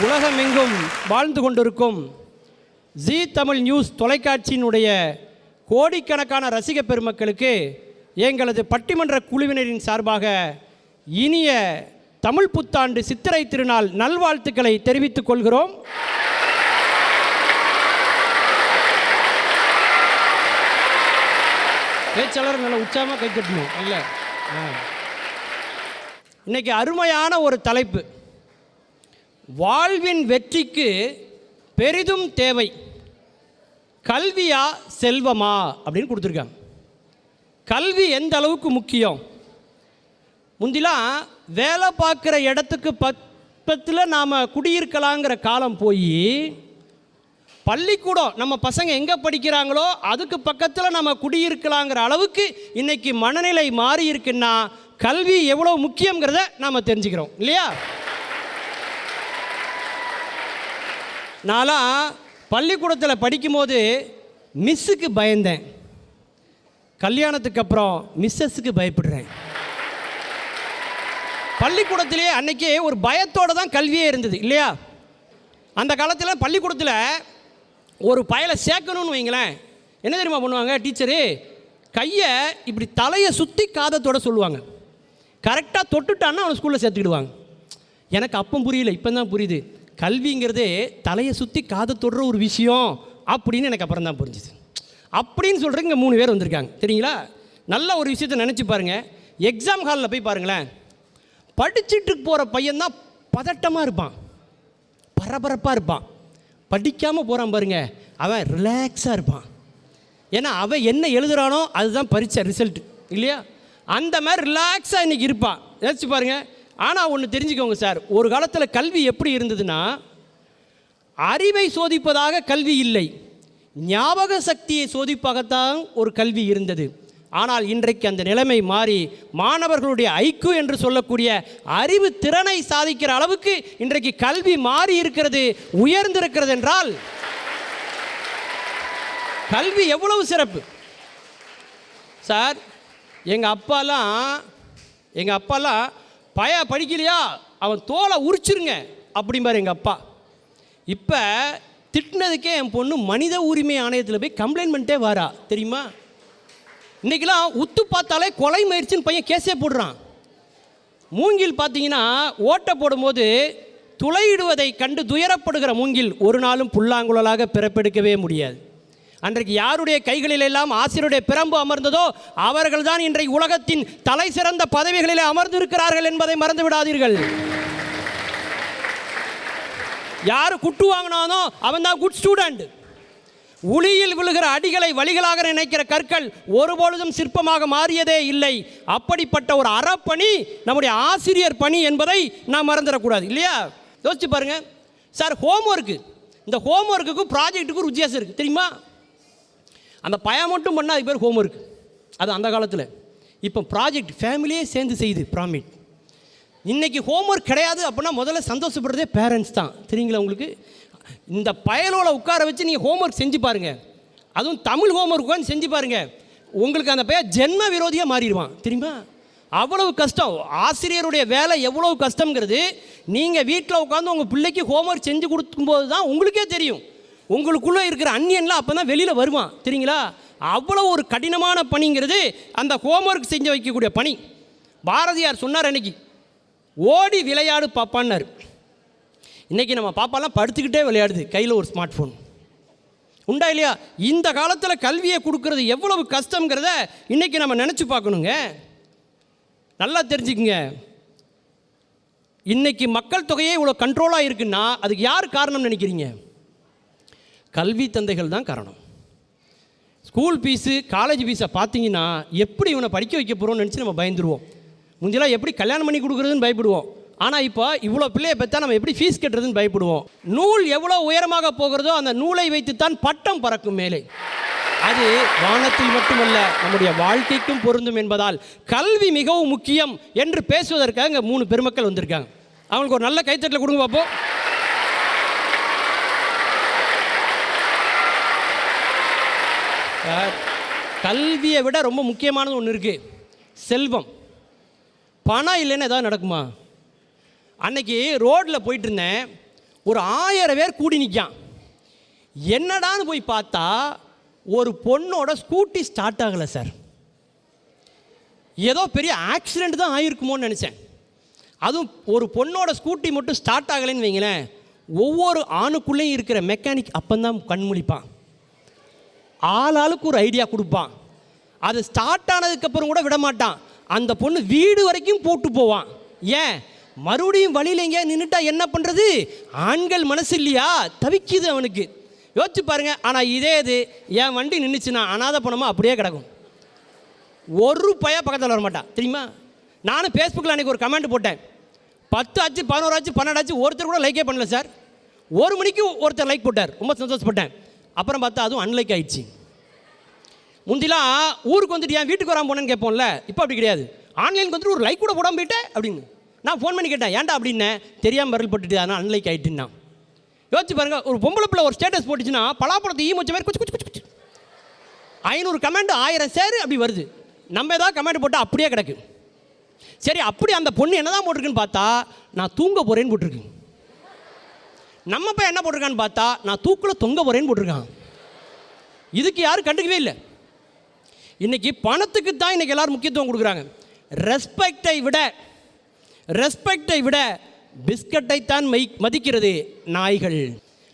உலகமெங்கும் வாழ்ந்து கொண்டிருக்கும் ஜீ தமிழ் நியூஸ் தொலைக்காட்சியினுடைய கோடிக்கணக்கான ரசிக பெருமக்களுக்கு எங்களது பட்டிமன்ற குழுவினரின் சார்பாக இனிய தமிழ் புத்தாண்டு சித்திரை திருநாள் நல்வாழ்த்துக்களை தெரிவித்துக் கொள்கிறோம். பேச்சாளர் நல்ல உற்சாகமாக கை தட்டணும். இல்லை, இன்னைக்கு அருமையான ஒரு தலைப்பு, வாழ்வின் வெற்றிக்கு பெரிதும் தேவை கல்வியா செல்வமா அப்படின்னு கொடுத்துருக்காங்க. கல்வி எந்த அளவுக்கு முக்கியம்? முந்திலாம் வேலை பார்க்குற இடத்துக்கு பக்கத்தில் நாம் குடியிருக்கலாங்கிற காலம் போய் பள்ளிக்கூடம் நம்ம பசங்க எங்கே படிக்கிறாங்களோ அதுக்கு பக்கத்தில் நம்ம குடியிருக்கலாங்கிற அளவுக்கு இன்றைக்கி மனநிலை மாறி இருக்குன்னா கல்வி எவ்வளோ முக்கியங்கிறத நாம் தெரிஞ்சுக்கிறோம் இல்லையா? நான்லாம் பள்ளிக்கூடத்தில் படிக்கும்போது மிஸ்ஸுக்கு பயந்தேன், கல்யாணத்துக்கு அப்புறம் மிஸ்ஸஸுக்கு பயப்படுறேன். பள்ளிக்கூடத்திலே அன்றைக்கி ஒரு பயத்தோடு தான் கல்வியே இருந்தது இல்லையா? அந்த காலத்தில் பள்ளிக்கூடத்தில் ஒரு பயலை சேர்க்கணும்னு வைங்களேன், என்ன தெரியுமா பண்ணுவாங்க டீச்சரு? கையை இப்படி தலையை சுற்றி காதத்தோடு சொல்லுவாங்க. கரெக்டாக தொட்டுட்டான்னா அவனை ஸ்கூலில் சேர்த்துக்கிடுவாங்க. எனக்கு அப்போ புரியல, இப்போ தான் புரியுது. கல்விங்கிறது தலையை சுற்றி காதை தொடுற ஒரு விஷயம் அப்படின்னு எனக்கு அப்புறம் தான் புரிஞ்சுது. அப்படின்னு சொல்கிறதுக்கு இங்கே 3 பேர் வந்திருக்காங்க தெரியுங்களா? நல்ல ஒரு விஷயத்தை நினச்சி பாருங்கள். எக்ஸாம் ஹாலில் போய் பாருங்களேன், படிச்சுட்டு போகிற பையன்தான் பதட்டமாக இருப்பான், பரபரப்பாக இருப்பான். படிக்காமல் போகிறான் பாருங்க, அவன் ரிலாக்ஸாக இருப்பான். ஏன்னா அவன் என்ன எழுதுகிறானோ அதுதான் பரீட்சை ரிசல்ட் இல்லையா? அந்த மாதிரி ரிலாக்ஸாக இன்றைக்கி இருப்பான். நினச்சி பாருங்கள். ஆனால் ஒன்று தெரிஞ்சுக்கோங்க சார், ஒரு காலத்தில் கல்வி எப்படி இருந்ததுன்னா, அறிவை சோதிப்பதாக கல்வி இல்லை, ஞாபக சக்தியை சோதிப்பாகத்தான் ஒரு கல்வி இருந்தது. ஆனால் இன்றைக்கு அந்த நிலைமை மாறி மாணவர்களுடைய ஐக்யூ என்று சொல்லக்கூடிய அறிவு திறனை சாதிக்கிற அளவுக்கு இன்றைக்கு கல்வி மாறி இருக்கிறது, உயர்ந்திருக்கிறது. என்றால் கல்வி எவ்வளவு சிறப்பு சார். எங்கள் அப்பாலாம் பய படிக்கலையா அவன் தோலை உரிச்சிருங்க அப்படிம்பார் எங்கள் அப்பா. இப்போ திட்டினதுக்கே என் பொண்ணு மனித உரிமை ஆணையத்தில் போய் கம்ப்ளைண்ட் பண்ணிட்டே வாரா தெரியுமா? இன்றைக்கெலாம் உத்து பார்த்தாலே கொலை முயற்சின்னு பையன் கேஸே போடுறான். மூங்கில் பார்த்தீங்கன்னா ஓட்டை போடும்போது துளையிடுவதை கண்டு துயரப்படுகிற மூங்கில் ஒரு நாளும் புல்லாங்குழலாக பிறப்பெடுக்கவே முடியாது. அன்றைக்கு யாருடைய கைகளிலெல்லாம் ஆசிரியருடைய பிரம்பு அமர்ந்ததோ அவர்கள்தான் இன்றைக்கு உலகத்தின் தலை சிறந்த பதவிகளிலே அமர்ந்திருக்கிறார்கள் என்பதை மறந்து விடாதீர்கள். யார் குட்டு வாங்கினானோ அவன் தான் குட் ஸ்டூடெண்ட். உளியில் விழுகிற அடிகளை வழிகளாக நினைக்கிற கற்கள் ஒருபொழுதும் சிற்பமாக மாறியதே இல்லை. அப்படிப்பட்ட ஒரு அறப்பணி நம்முடைய ஆசிரியர் பணி என்பதை நாம் மறந்துடக்கூடாது இல்லையா? யோசிச்சு பாருங்க சார். ஹோம்ஒர்க்கு, இந்த ஹோம்ஒர்க்குக்கும் ப்ராஜெக்ட்டுக்கும் ஒரு வித்தியாசம் இருக்குது தெரியுமா? அந்த பயம் மட்டும் பண்ணால் அது பேர் ஹோம்ஒர்க், அது அந்த காலத்தில். இப்போ ப்ராஜெக்ட் ஃபேமிலியே சேர்ந்து செய்யுது ப்ராமிட். இன்றைக்கி ஹோம்ஒர்க் கிடையாது அப்படின்னா முதல்ல சந்தோஷப்படுறதே பேரண்ட்ஸ் தான் தெரியுங்களா உங்களுக்கு? இந்த பயலோட உட்கார வச்சு நீங்கள் ஹோம்ஒர்க் செஞ்சு பாருங்கள், அதுவும் தமிழ் ஹோம்ஒர்க் உட்காந்து செஞ்சு பாருங்கள், உங்களுக்கு அந்த பையன் ஜென்ம விரோதியாக மாறிடுவான் தெரியுமா? அவ்வளவு கஷ்டம். ஆசிரியருடைய வேலை எவ்வளவு கஷ்டங்கிறது நீங்கள் வீட்டில் உட்காந்து உங்கள் பிள்ளைக்கு ஹோம்ஒர்க் செஞ்சு கொடுக்கும்போது தான் உங்களுக்கே தெரியும். உங்களுக்குள்ளே இருக்கிற அந்நியன்லாம் அப்போ தான் வெளியில் வருவான் தெரியுங்களா? அவ்வளோ ஒரு கடினமான பணிங்கிறது அந்த ஹோம்ஒர்க் செஞ்சு வைக்கக்கூடிய பணி. பாரதியார் சொன்னார் அன்னைக்கு, ஓடி விளையாடு பாப்பான்னார். இன்றைக்கி நம்ம பாப்பாலாம் படுத்துக்கிட்டே விளையாடுது, கையில் ஒரு ஸ்மார்ட் ஃபோன் உண்டா இல்லையா? இந்த காலத்தில் கல்வியை கொடுக்கறது எவ்வளவு கஷ்டங்கிறத இன்றைக்கி நம்ம நினச்சி பார்க்கணுங்க. நல்லா தெரிஞ்சுக்குங்க. இன்றைக்கி மக்கள் தொகையே இவ்வளோ கண்ட்ரோலாக இருக்குன்னா அதுக்கு யார் காரணம் நினைக்கிறீங்க? கல்வி தந்தைகள் தான் காரணம். ஸ்கூல் ஃபீஸு காலேஜ் ஃபீஸை பார்த்தீங்கன்னா எப்படி இவனை படிக்க வைக்க போகிறோம்னு நினச்சி நம்ம பயந்துருவோம். முந்தியெல்லாம் எப்படி கல்யாணம் பண்ணி கொடுக்குறதுன்னு பயப்படுவோம். ஆனால் இப்போ இவ்வளோ பிள்ளையை பெற்றா நம்ம எப்படி ஃபீஸ் கட்டுறதுன்னு பயப்படுவோம். நூல் எவ்வளோ உயரமாக போகிறதோ அந்த நூலை வைத்துத்தான் பட்டம் பறக்கும் மேலே. அது வானத்தில் மட்டுமல்ல நம்முடைய வாழ்க்கைக்கும் பொருந்தும் என்பதால் கல்வி மிகவும் முக்கியம் என்று பேசுவதற்காக இங்கே 3 பெருமக்கள் வந்திருக்காங்க. அவங்களுக்கு ஒரு நல்ல கைத்தட்டலை கொடுங்க பார்ப்போம். கல்வியை விட ரொம்ப முக்கியமானது ஒன்று இருக்குது, செல்வம். பணம் இல்லைன்னு எதாவது நடக்குமா? அன்னைக்கு ரோட்டில் போயிட்டு இருந்தேன், ஒரு 1000 பேர் கூடி நிற்கான். என்னடான்னு போய் பார்த்தா ஒரு பொண்ணோட ஸ்கூட்டி ஸ்டார்ட் ஆகலை சார். ஏதோ பெரிய ஆக்சிடெண்ட் தான் ஆகிருக்குமோன்னு நினச்சேன். அதுவும் ஒரு பொண்ணோட ஸ்கூட்டி மட்டும் ஸ்டார்ட் ஆகலைன்னு வைங்களேன், ஒவ்வொரு ஆணுக்குள்ளேயும் இருக்கிற மெக்கானிக் அப்பந்தான் கண்முழிப்பான், ஆளாளுக்கு ஒரு ஐடியா கொடுப்பான். அது ஸ்டார்ட் ஆனதுக்கப்புறம் கூட விட மாட்டான், அந்த பொண்ணு வீடு வரைக்கும் போட்டு போவான். ஏன் மறுபடியும் வழியில் எங்கேயா நின்றுட்டா என்ன பண்ணுறது? ஆண்கள் மனசு இல்லையா, தவிக்குது அவனுக்கு. யோசிச்சு பாருங்க. ஆனால் இதே இது என் வண்டி நின்றுச்சுன்னா அனாதை பணமாக அப்படியே கிடக்கும், ஒரு பையன் பக்கத்தில் வர மாட்டான். தெரியுமா? நானும் ஃபேஸ்புக்கில் அன்றைக்கி ஒரு கமெண்ட் போட்டேன், 10 ஆச்சு 11 ஆச்சு 12 ஆச்சு, ஒருத்தர் கூட லைக்கே பண்ணல சார். 1 மணிக்கு ஒருத்தர் லைக் போட்டார், ரொம்ப சந்தோஷப்பட்டேன். அப்புறம் பார்த்தா அதுவும் அன்லைக் ஆயிடுச்சு. முந்திலாம் ஊருக்கு வந்துட்டு என் வீட்டுக்கு வராமல் போனேன்னு கேட்போம்ல, இப்போ அப்படி கிடையாது. ஆன்லைனுக்கு வந்துட்டு ஒரு லைக் கூட போடாமல் போயிட்டேன் அப்படின்னு நான் ஃபோன் பண்ணி கேட்டேன், ஏன்டா அப்படின்னேன். தெரியாமல் பரல் போட்டுட்டு அதனால் அன்லைக் ஆகிட்டுன்னா. யோசிச்சு பாருங்கள், ஒரு பொம்பளை பிள்ளை ஒரு ஸ்டேட்டஸ் போட்டுச்சுன்னா பலாப்பழத்தை ஈமச்ச மாதிரி குச்சி குச்சி குச்சி 500 கமெண்ட் 1000 ஷேர் அப்படி வருது. நம்ம ஏதாவது கமெண்ட் போட்டால் அப்படியே கிடக்கு. சரி, அப்படி அந்த பொண்ணு என்ன தான் போட்டிருக்குன்னு பார்த்தா நான் தூங்க போகிறேன்னு போட்டிருக்கு. நம்ம இப்போ என்ன போட்டிருக்கான்னு பார்த்தா நான் தூக்கில் தொங்க போகிறேன்னு போட்டிருக்கான். இதுக்கு யாரும் கண்டுக்கவே இல்லை. இன்றைக்கி பணத்துக்கு தான் இன்றைக்கி எல்லோரும் முக்கியத்துவம் கொடுக்குறாங்க. ரெஸ்பெக்டை விட பிஸ்கட்டை தான் மதிக்கிறது நாய்கள்.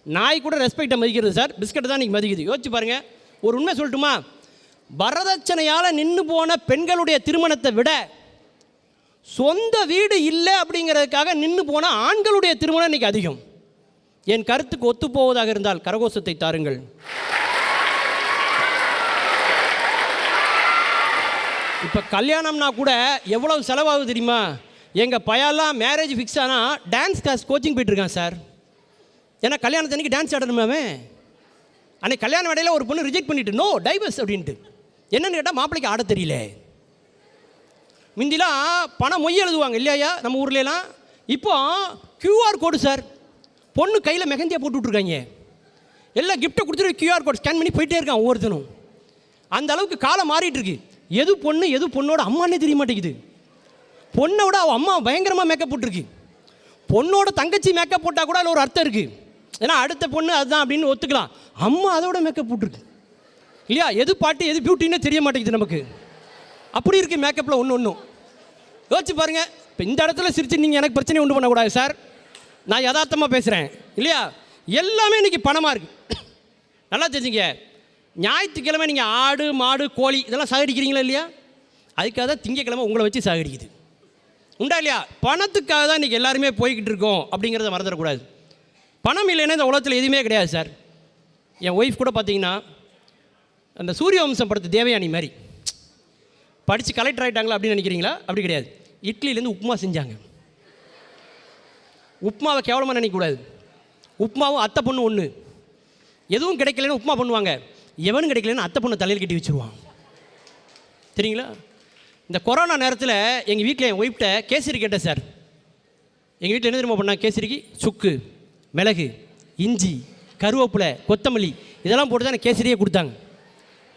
நாய் கூட ரெஸ்பெக்டை மதிக்கிறது சார், பிஸ்கட்டை தான் இன்றைக்கி மதிக்குது. யோசிச்சு பாருங்கள். ஒரு உண்மை சொல்லட்டுமா? வரதட்சணையால் நின்று போன பெண்களுடைய திருமணத்தை விட சொந்த வீடு இல்லை அப்படிங்கிறதுக்காக நின்று போன ஆண்களுடைய திருமணம் இன்றைக்கி அதிகம். என் கருத்துக்கு ஒத்துப்போவதாக இருந்தால் கரகோஷத்தை தாருங்கள். இப்போ கல்யாணம்னா கூட எவ்வளவு செலவாகுது தெரியுமா? எங்கள் பையெல்லாம் மேரேஜ் ஃபிக்ஸ் ஆனால் டான்ஸ் கிளாஸ் கோச்சிங் போயிட்டுருக்கான் சார். ஏன்னா கல்யாணத்தன்னைக்கு டான்ஸ் ஆடணுமாவே. அன்னைக்கு கல்யாண வேடையில் ஒரு பொண்ணு ரிஜெக்ட் பண்ணிட்டு நோ டைவர்ஸ் அப்படின்ட்டு. என்னென்னு கேட்டால் மாப்பிள்ளைக்கு ஆட தெரியல. முந்திலாம் பணம் மொய் எழுதுவாங்க இல்லையா நம்ம ஊர்லலாம். இப்போ QR கோடு சார், பொண்ணு கையில் மெகந்தியாக போட்டு விட்ருக்காங்க. எல்லாம் கிஃப்ட்டை கொடுத்துட்டு QR கோட் ஸ்கேன் பண்ணி போயிட்டே இருக்கான் ஒவ்வொருத்தனும். அந்த அளவுக்கு காலம் மாறிட்டு இருக்கு. எது பொண்ணு எது பொண்ணோட அம்மானே தெரிய மாட்டேங்குது. பொண்ணை விட அவள் அம்மா பயங்கரமாக மேக்கப் போட்டிருக்கு. பொண்ணோட தங்கச்சி மேக்கப் போட்டால் கூட அதில் ஒரு அர்த்தம் இருக்குது. ஏன்னா அடுத்த பொண்ணு அதுதான் அப்படின்னு ஒத்துக்கலாம். அம்மா அதோட மேக்கப் போட்டிருக்கு இல்லையா? எது பாட்டு எது பியூட்டின்னு தெரிய மாட்டேங்குது நமக்கு. அப்படி இருக்குது மேக்கப்பில் ஒன்றும். யோசிச்சு பாருங்கள். இப்போ இந்த இடத்துல சிரிச்சு நீங்கள் எனக்கு பிரச்சனை உண்டு பண்ணக்கூடாது சார். நான் யதார்த்தமாக பேசுகிறேன் இல்லையா? எல்லாமே இன்றைக்கி பணமாக இருக்குது. நல்லா தெரிஞ்சுங்க. ஞாயிற்றுக்கிழமை நீங்கள் ஆடு மாடு கோழி இதெல்லாம் சாகடிக்கிறீங்களா இல்லையா? அதுக்காக தான் திங்கக்கிழமை உங்களை வச்சு சாகடிக்குது. உண்டா இல்லையா? பணத்துக்காக தான் இன்றைக்கி எல்லாருமே போய்கிட்டு இருக்கோம் அப்படிங்கிறத மறந்துடக்கூடாது. பணம் இல்லைன்னா இந்த உலகத்தில் எதுவுமே கிடையாது சார். என் ஒய்ஃப் கூட பார்த்தீங்கன்னா அந்த சூரிய வம்சம் படத்து தேவயானி மாதிரி படித்து கலெக்டர் ஆகிட்டாங்களா அப்படின்னு நினைக்கிறீங்களா? அப்படி கிடையாது. இட்லிலேருந்து உப்புமா செஞ்சாங்க. உப்புமாவை கேவலமாக நினைக்கக்கூடாது. உப்புமாவும் அத்தை பொண்ணு ஒன்று. எதுவும் கிடைக்கலன்னு உப்புமா பண்ணுவாங்க. எவனும் கிடைக்கலன்னு அத்தை பொண்ணு தலையில் கட்டி வச்சுருவான். சரிங்களா? இந்த கொரோனா நேரத்தில் எங்கள் வீட்டில் என் ஒய்ஃப்ட்ட கேசரி கேட்டேன் சார். எங்கள் வீட்டில் என்ன தெரியுமா பண்ணால், கேசரிக்கு சுக்கு மிளகு இஞ்சி கருவேப்பிலை கொத்தமல்லி இதெல்லாம் போட்டு தான் எனக்கு கேசரியே கொடுத்தாங்க.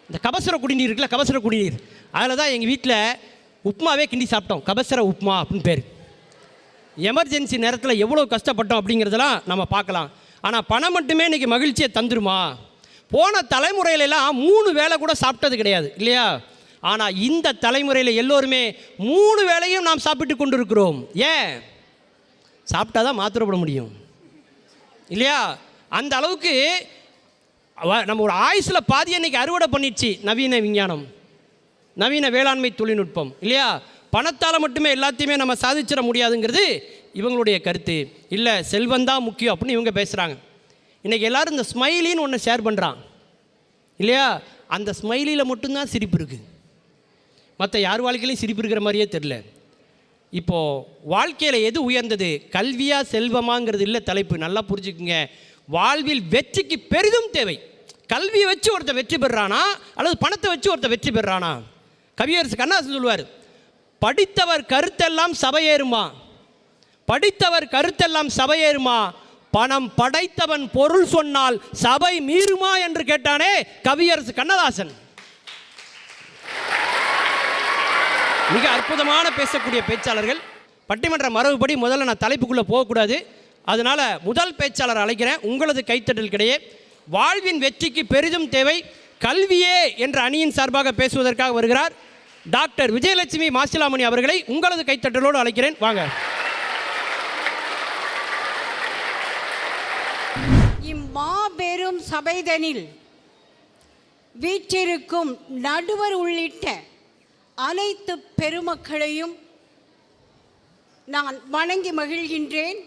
இந்த கபசுர குடிநீர் இருக்குல்ல, கபசுர குடிநீர், அதில் தான் எங்கள் வீட்டில் உப்புமாவே கிண்டி சாப்பிட்டோம். கபசுர உப்புமா அப்படின்னு பேர். எமர்ஜென்சி நேரத்தில் எவ்வளோ கஷ்டப்பட்டோம் அப்படிங்கிறதெல்லாம் நம்ம பார்க்கலாம். ஆனால் பணம் மட்டுமே இன்றைக்கி மகிழ்ச்சியை தந்துருமா? போன தலைமுறையிலலாம் 3 வேளை கூட சாப்பிட்டது கிடையாது இல்லையா? ஆனால் இந்த தலைமுறையில் எல்லோருமே 3 வேளையும் நாம் சாப்பிட்டு கொண்டு இருக்கிறோம். ஏன்? சாப்பிட்டா தான் மாத்திரப்பட முடியும் இல்லையா? அந்த அளவுக்கு நம்ம ஒரு ஆயுசில் பாதி அன்றைக்கி அறுவடை பண்ணிடுச்சு நவீன விஞ்ஞானம், நவீன வேளாண்மை தொழில்நுட்பம் இல்லையா? பணத்தால் மட்டுமே எல்லாத்தையுமே நம்ம சாதிச்சிட முடியாதுங்கிறது இவங்களுடைய கருத்து. இல்லை செல்வந்தான் முக்கியம் அப்படின்னு இவங்க பேசுகிறாங்க. இன்றைக்கி எல்லோரும் இந்த ஸ்மைலின்னு ஒன்று ஷேர் பண்ணுறான் இல்லையா? அந்த ஸ்மைலியில் மட்டும்தான் சிரிப்பு இருக்குது. மற்ற யார் வாழ்க்கையிலையும் சிரிப்பு இருக்கிற மாதிரியே தெரில. இப்போது வாழ்க்கையில் எது உயர்ந்தது, கல்வியா செல்வமாங்கிறது இல்லை தலைப்பு. நல்லா புரிஞ்சுக்குங்க. வாழ்வில் வெற்றிக்கு பெரிதும் தேவை. கல்வியை வச்சு ஒருத்தர் வெற்றி பெறானா அல்லது பணத்தை வச்சு ஒருத்தர் வெற்றி பெறானா? கவியரசு கண்ணதாசன் சொல்லுவார், படித்தவர் கருத்தெல்லாம் சபையேறுமா, படித்தவர் கருத்தெல்லாம் சபையேறுமா, பணம் படைத்தவன் பொருள் சொன்னால் சபை மீறுமா என்று கேட்டானே கவியரசு கண்ணதாசன். மிக அற்புதமான பேசக்கூடிய பேச்சாளர்கள். பட்டிமன்ற மரபுப்படி முதல்ல நான் தலைப்புக்குள்ளே போகக்கூடாது. அதனால் முதல் பேச்சாளர் அழைக்கிறேன். உங்களது கைத்தட்டல் கிடையே. வாழ்வின் வெற்றிக்கு பெரிதும் தேவை கல்வியே என்ற அணியின் சார்பாக பேசுவதற்காக வருகிறார் டாக்டர் விஜயலட்சுமி மாசிலாமணி அவர்களை உங்களது கைத்தட்டலோடு அழைக்கிறேன். வாங்க. இம்மாபெரும் சபைதனில் வீற்றிருக்கும் நடுவர் உள்ளிட்ட அனைத்து பெருமக்களையும் நான் வணங்கி மகிழ்கின்றேன்.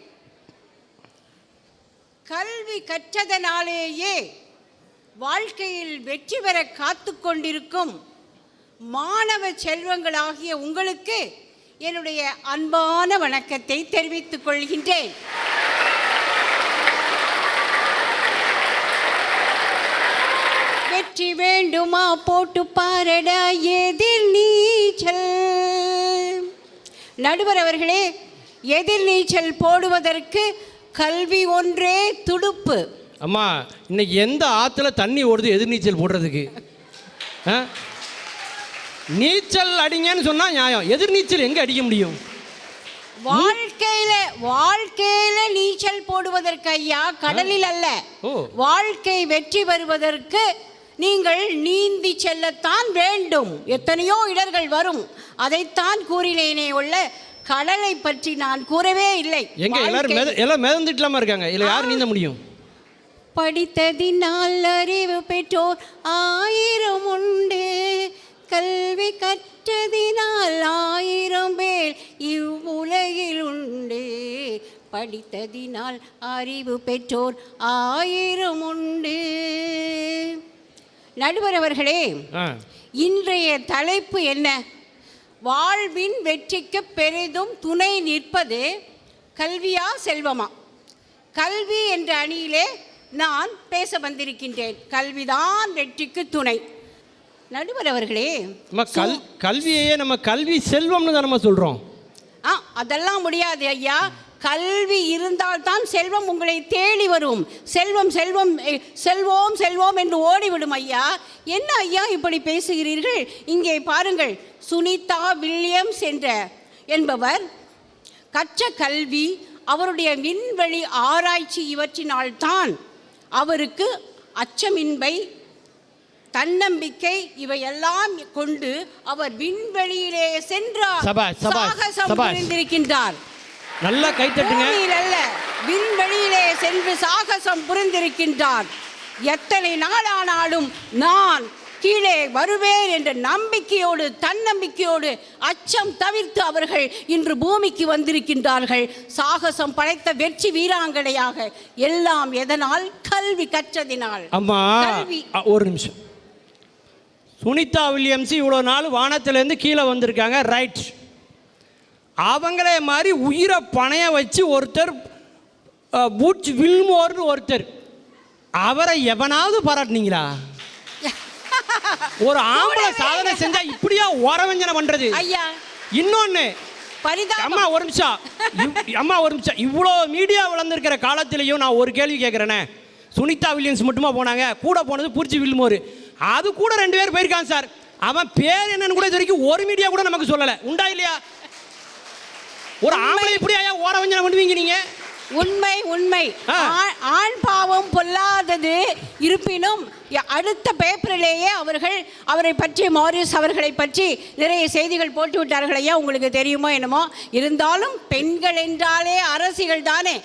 கல்வி கற்றதனாலேயே வாழ்க்கையில் வெற்றி பெற காத்து கொண்டிருக்கும் மாணவ செல்வங்களாகிய உங்களுக்கு என்னுடைய அன்பான வணக்கத்தை தெரிவித்துக் கொள்கின்றேன். வெற்றி வேண்டுமா போட்டு பாரடா எதிர் நீச்சல். நடுவர் அவர்களே, எதிர் நீச்சல் போடுவதற்கு கல்வி ஒன்றே துடுப்பு. அம்மா, இன்னைக்கு எந்த ஆற்றுல தண்ணி ஓடுது எதிர்நீச்சல் போடுறதுக்கு? நீச்சல் அடிங்கன்னு சொன்னா நியாயம், எதிர்நீச்சல் எங்க அடிக்க முடியும்? வாழ்க்கையில நீச்சல் போடுவதற்கு ஐயா, கடலில் அல்ல. வாழ்க்கை வெற்றி பெறுவதற்கு நீங்கள் நீந்தி செல்லத்தான் வேண்டும். எத்தனையோ இடர்கள் வரும், அதைத்தான் கூறினேனே உள்ள கடலை பற்றி நான் கூறவே இல்லை. எங்க எல்லாரும் மிதந்துட்டுலாமா இருக்காங்க, இல்ல யார் நீந்த முடியும்? படித்ததினால் அறிவு பெற்றோர் 1000 உண்டு, கல்வி கற்றதினால் 1000 பேர் இவ்வுலகில் உண்டு. படித்ததினால் அறிவு பெற்றோர் 1000 உண்டு. நடுவர் அவர்களே, இன்றைய தலைப்பு என்ன? வாழ்வின் வெற்றிக்கு பெரிதும் துணை நிற்பது கல்வியா செல்வமா? கல்வி என்ற அணியிலே நான் பேச வந்திருக்கின்றேன். கல்விதான் வெற்றிக்கு துணை. நடுவர் அவர்களே, கல்வியையே நம்ம கல்வி செல்வம்னு தான் நம்ம சொல்றோம். அதெல்லாம் முடியாது ஐயா. கல்வி இருந்தால்தான் செல்வம் உங்களை தேடி வரும். செல்வம் செல்வம் செல்வோம் செல்வோம் என்று ஓடிவிடும் ஐயா. என்ன ஐயா இப்படி பேசுகிறீர்கள்? இங்கே பாருங்கள், சுனிதா வில்லியம்ஸ் என்பவர் கற்ற கல்வி, அவருடைய விண்வெளி ஆராய்ச்சி இவற்றினால்தான் அவருக்கு அச்சமின்மை, தன்னம்பிக்கை இவையெல்லாம் கொண்டு அவர் விண்வெளியிலே சென்றார், சாகசம் புரிந்திருக்கின்றார். நல்ல கைத்தட்டுங்க. விண்வெளியிலே சென்று சாகசம் புரிந்திருக்கின்றார். எத்தனை நாளானாலும் நான் கீழே வருவேன் என்ற நம்பிக்கையோடு, தன்னம்பிக்கையோடு, அச்சம் தவிர்த்து அவர்கள் இன்று பூமிக்கு வந்திருக்கின்றார்கள். சாகசம் படைத்த வெற்றி வீராங்கனையாக. எல்லாம் எதனால்? கல்வி கற்றதினால். அம்மா, ஒரு நிமிஷம். சுனிதா வில்லியம்ஸ் இவ்வளோ நாள் வானத்திலேருந்து கீழே வந்திருக்காங்க, ரைட். அவங்களே மாதிரி உயிரை பணைய வச்சு ஒருத்தர், பூட்ச் வில்மோர்னு ஒருத்தர், அவரை எவனாவது பாராட்டினீங்களா? ஒரு ஆம்பளை சாதனை செஞ்சா இப்படியா ஓரவஞ்சனை பண்றது ஐயா? இன்னொன்னு, அம்மா ஒரு நிமிஷம், இவ்வளோ மீடியா வளர்ந்துருக்கிற காலத்திலையும் நான் ஒரு கேள்வி கேட்குறேனே. சுனிதா வில்லியம்ஸ் மட்டுமா போனாங்க? கூட போனது பூட்ச் வில்மோர். அது கூட 2 பேர் போயிருக்காங்க சார். அவன் பேர் என்னன்னு கூட இது வரைக்கும் ஒரு மீடியா கூட நமக்கு சொல்லலை. உண்டா இல்லையா? ஒரு ஆம்பளை இப்படி ஐயா ஓரவஞ்சனை பண்ணுவீங்க நீங்க? உண்மை உண்மை. ஆண் பாவம் பொல்லாதது. இருப்பினும் அடுத்த பேப்பரிலேயே அவரை பற்றி, மாரிஸ் அவர்களை பற்றி நிறைய செய்திகள் போட்டு விட்டார்கள் ஐயா. உங்களுக்கு தெரியுமோ என்னமோ. இருந்தாலும் பெண்கள் என்றாலே அரசிகள் தானே.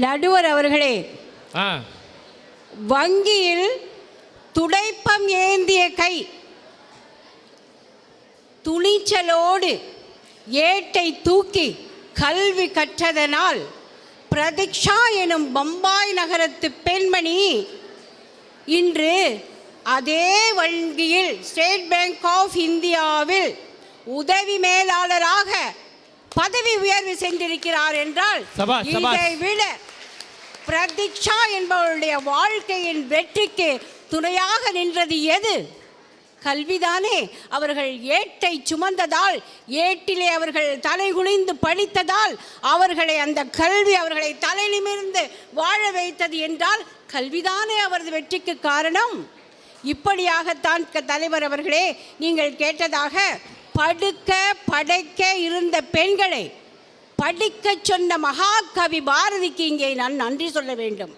நடுவர் அவர்களே, வங்கியில் துடைப்பம் ஏந்திய கை, துணிச்சலோடு ஏட்டை தூக்கி கல்வி கற்றதனால் பிரதீக்ஷா எனும் பம்பாய் நகரத்து பெண்மணி இன்று அதே வங்கியில், ஸ்டேட் பேங்க் ஆஃப் இந்தியாவில் உதவி மேலாளராக பதவி உயர்வு சென்றிருக்கிறார் என்றால், இதை விட பிரதீக்ஷா என்பவருடைய வாழ்க்கையின் வெற்றிக்கு துணையாக நின்றது எது? கல்விதானே. அவர்கள் ஏட்டை சுமந்ததால், ஏட்டிலே அவர்கள் தலை குனிந்து படித்ததால், அவர்களை அந்த கல்வி அவர்களை தலை நிமிர்ந்து வாழ வைத்தது என்றால் கல்விதானே அவரது வெற்றிக்கு காரணம். இப்படியாகத்தான் தலைவர் அவர்களே, நீங்கள் கேட்டதாக படுக்க படைக்க இருந்த பெண்களை படிக்க சொன்ன மகாகவி பாரதிக்கு இங்கே நான் நன்றி சொல்ல வேண்டும்.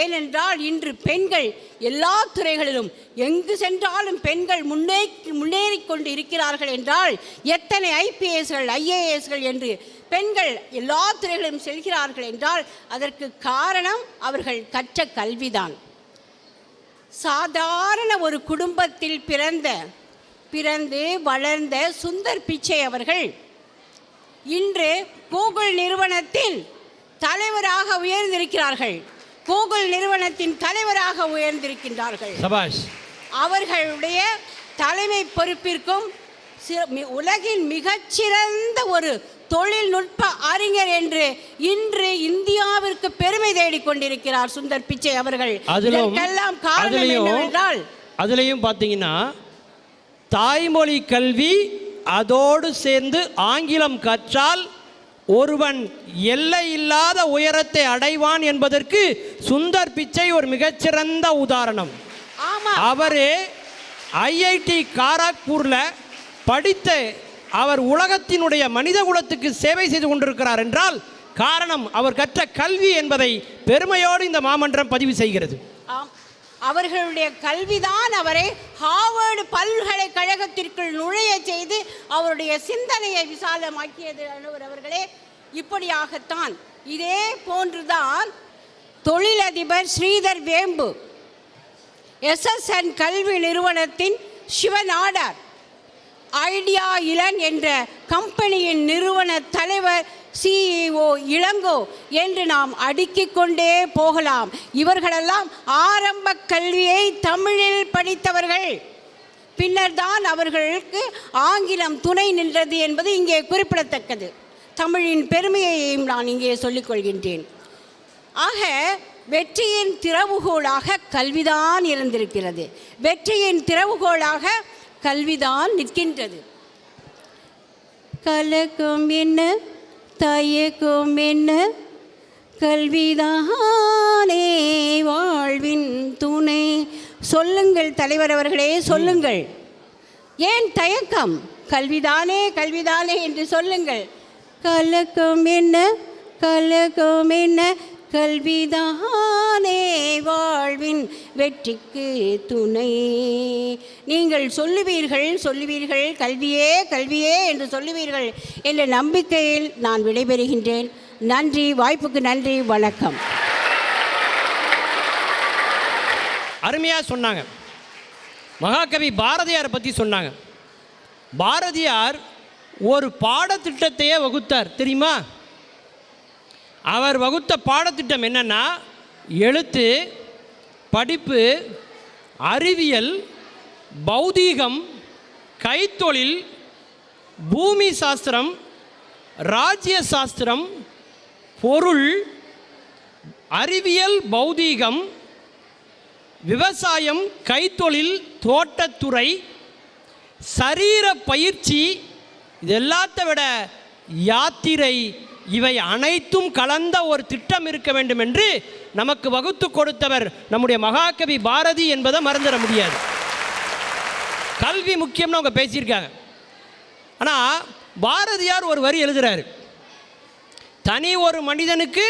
ஏனென்றால் இன்று பெண்கள் எல்லா துறைகளிலும் எங்கு சென்றாலும் பெண்கள் முன்னேறி கொண்டு இருக்கிறார்கள் என்றால் எத்தனை ஐபிஎஸ்கள் ஐஏஎஸ்கள் என்று பெண்கள் எல்லா துறைகளிலும் செல்கிறார்கள் என்றால் அதற்கு காரணம் அவர்கள் கற்ற கல்விதான். சாதாரண ஒரு குடும்பத்தில் பிறந்து வளர்ந்த சுந்தர் பிச்சை அவர்கள் இன்று கூகுள் நிறுவனத்தின் தலைவராக உயர்ந்திருக்கிறார்கள். கூகுள் நிறுவனத்தின் தலைவராக உயர்ந்திருக்கின்றார்கள். அவர்களுடைய தலைமை பொறுப்பிற்கும் உலகின் மிகச்சிறந்த ஒரு தொழில்நுட்ப அறிஞர் என்று இன்று இந்தியாவிற்கு பெருமை தேடிக் கொண்டிருக்கிறார் சுந்தர் பிச்சை அவர்கள். இதற்கெல்லாம் காரணம் என்னவென்றால் அதுலயும் பார்த்தீங்கன்னா தாய்மொழி கல்வி அதோடு சேர்ந்து ஆங்கிலம் கற்றால் ஒருவன் எல்லை இல்லாத உயரத்தை அடைவான் என்பதற்கு சுந்தர் பிச்சை ஒரு மிகச்சிறந்த உதாரணம். அவரே ஐஐடி காரக்பூர்ல படித்த அவர் உலகத்தினுடைய மனித குலத்துக்கு சேவை செய்து கொண்டிருக்கிறார் என்றால் காரணம் அவர் கற்ற கல்வி என்பதை பெருமையோடு இந்த மாமன்றம் பதிவு செய்கிறது. அவர்களுடைய கல்விதான் அவரை ஹார்வர்டு பல்கலைக்கழகத்திற்குள் நுழைய செய்து அவருடைய சிந்தனையை விசாலமாக்கியது. அவர்களே, இப்படியாகத்தான் இதே போன்றுதான் தொழிலதிபர் ஸ்ரீதர் வேம்பு SSN கல்வி நிறுவனத்தின் சிவநாடார் ஐடியா இளன் என்ற கம்பெனியின் நிறுவன தலைவர் CEO இளங்கோ என்று நாம் அடுக்கிக் கொண்டே போகலாம். இவர்களெல்லாம் ஆரம்ப கல்வியை தமிழில் படித்தவர்கள். பின்னர் தான் அவர்களுக்கு ஆங்கிலம் துணை நின்றது என்பது இங்கே குறிப்பிடத்தக்கது. தமிழின் பெருமையையும் நான் இங்கே சொல்லிக் கொள்கின்றேன். ஆக வெற்றியின் திறவுகோலாக கல்விதான் இருந்திருக்கிறது. வெற்றியின் திறவுகோலாக கல்விதான் நிற்கின்றது. கலக்கம் என்ன தயக்கம் என்ன கல்விதானே வாழ்வின் துணை. சொல்லுங்கள் தலைவர் அவர்களே, சொல்லுங்கள். ஏன் தயக்கம்? கல்விதானே கல்விதானே என்று சொல்லுங்கள். கலக்கம் என்ன கலக்கம் என்ன கல்விதானே வாழ்வின் வெற்றிக்கு துணை. நீங்கள் சொல்லுவீர்கள் கல்வியே கல்வியே என்று சொல்லுவீர்கள் என்ற நம்பிக்கையில் நான் விடைபெறுகின்றேன். நன்றி, வாய்ப்புக்கு நன்றி, வணக்கம். அருமையாக சொன்னாங்க. மகாகவி பாரதியாரை பற்றி சொன்னாங்க. பாரதியார் ஒரு பாடத்திட்டத்தையே வகுத்தார் தெரியுமா? அவர் வகுத்த பாடத்திட்டம் என்னன்னா, எழுத்து, படிப்பு, அறிவியல், பௌதீகம், கைத்தொழில், பூமி சாஸ்திரம், ராஜ்ய சாஸ்திரம், பொருள், அறிவியல், பௌதீகம், விவசாயம், கைத்தொழில், தோட்டத்துறை, சரீர பயிற்சி, இது எல்லாத்தை விட யாத்திரை, இவை அனைத்தும் கலந்த ஒரு திட்டம் இருக்க வேண்டும் என்று நமக்கு வகுத்து கொடுத்தவர் நம்முடைய மகாகவி பாரதி என்பதை மறந்துட முடியாது. கல்வி முக்கியம்னு அவங்க பேசியிருக்காங்க. ஆனால் பாரதியார் ஒரு வரி எழுதுகிறார். தனி ஒரு மனிதனுக்கு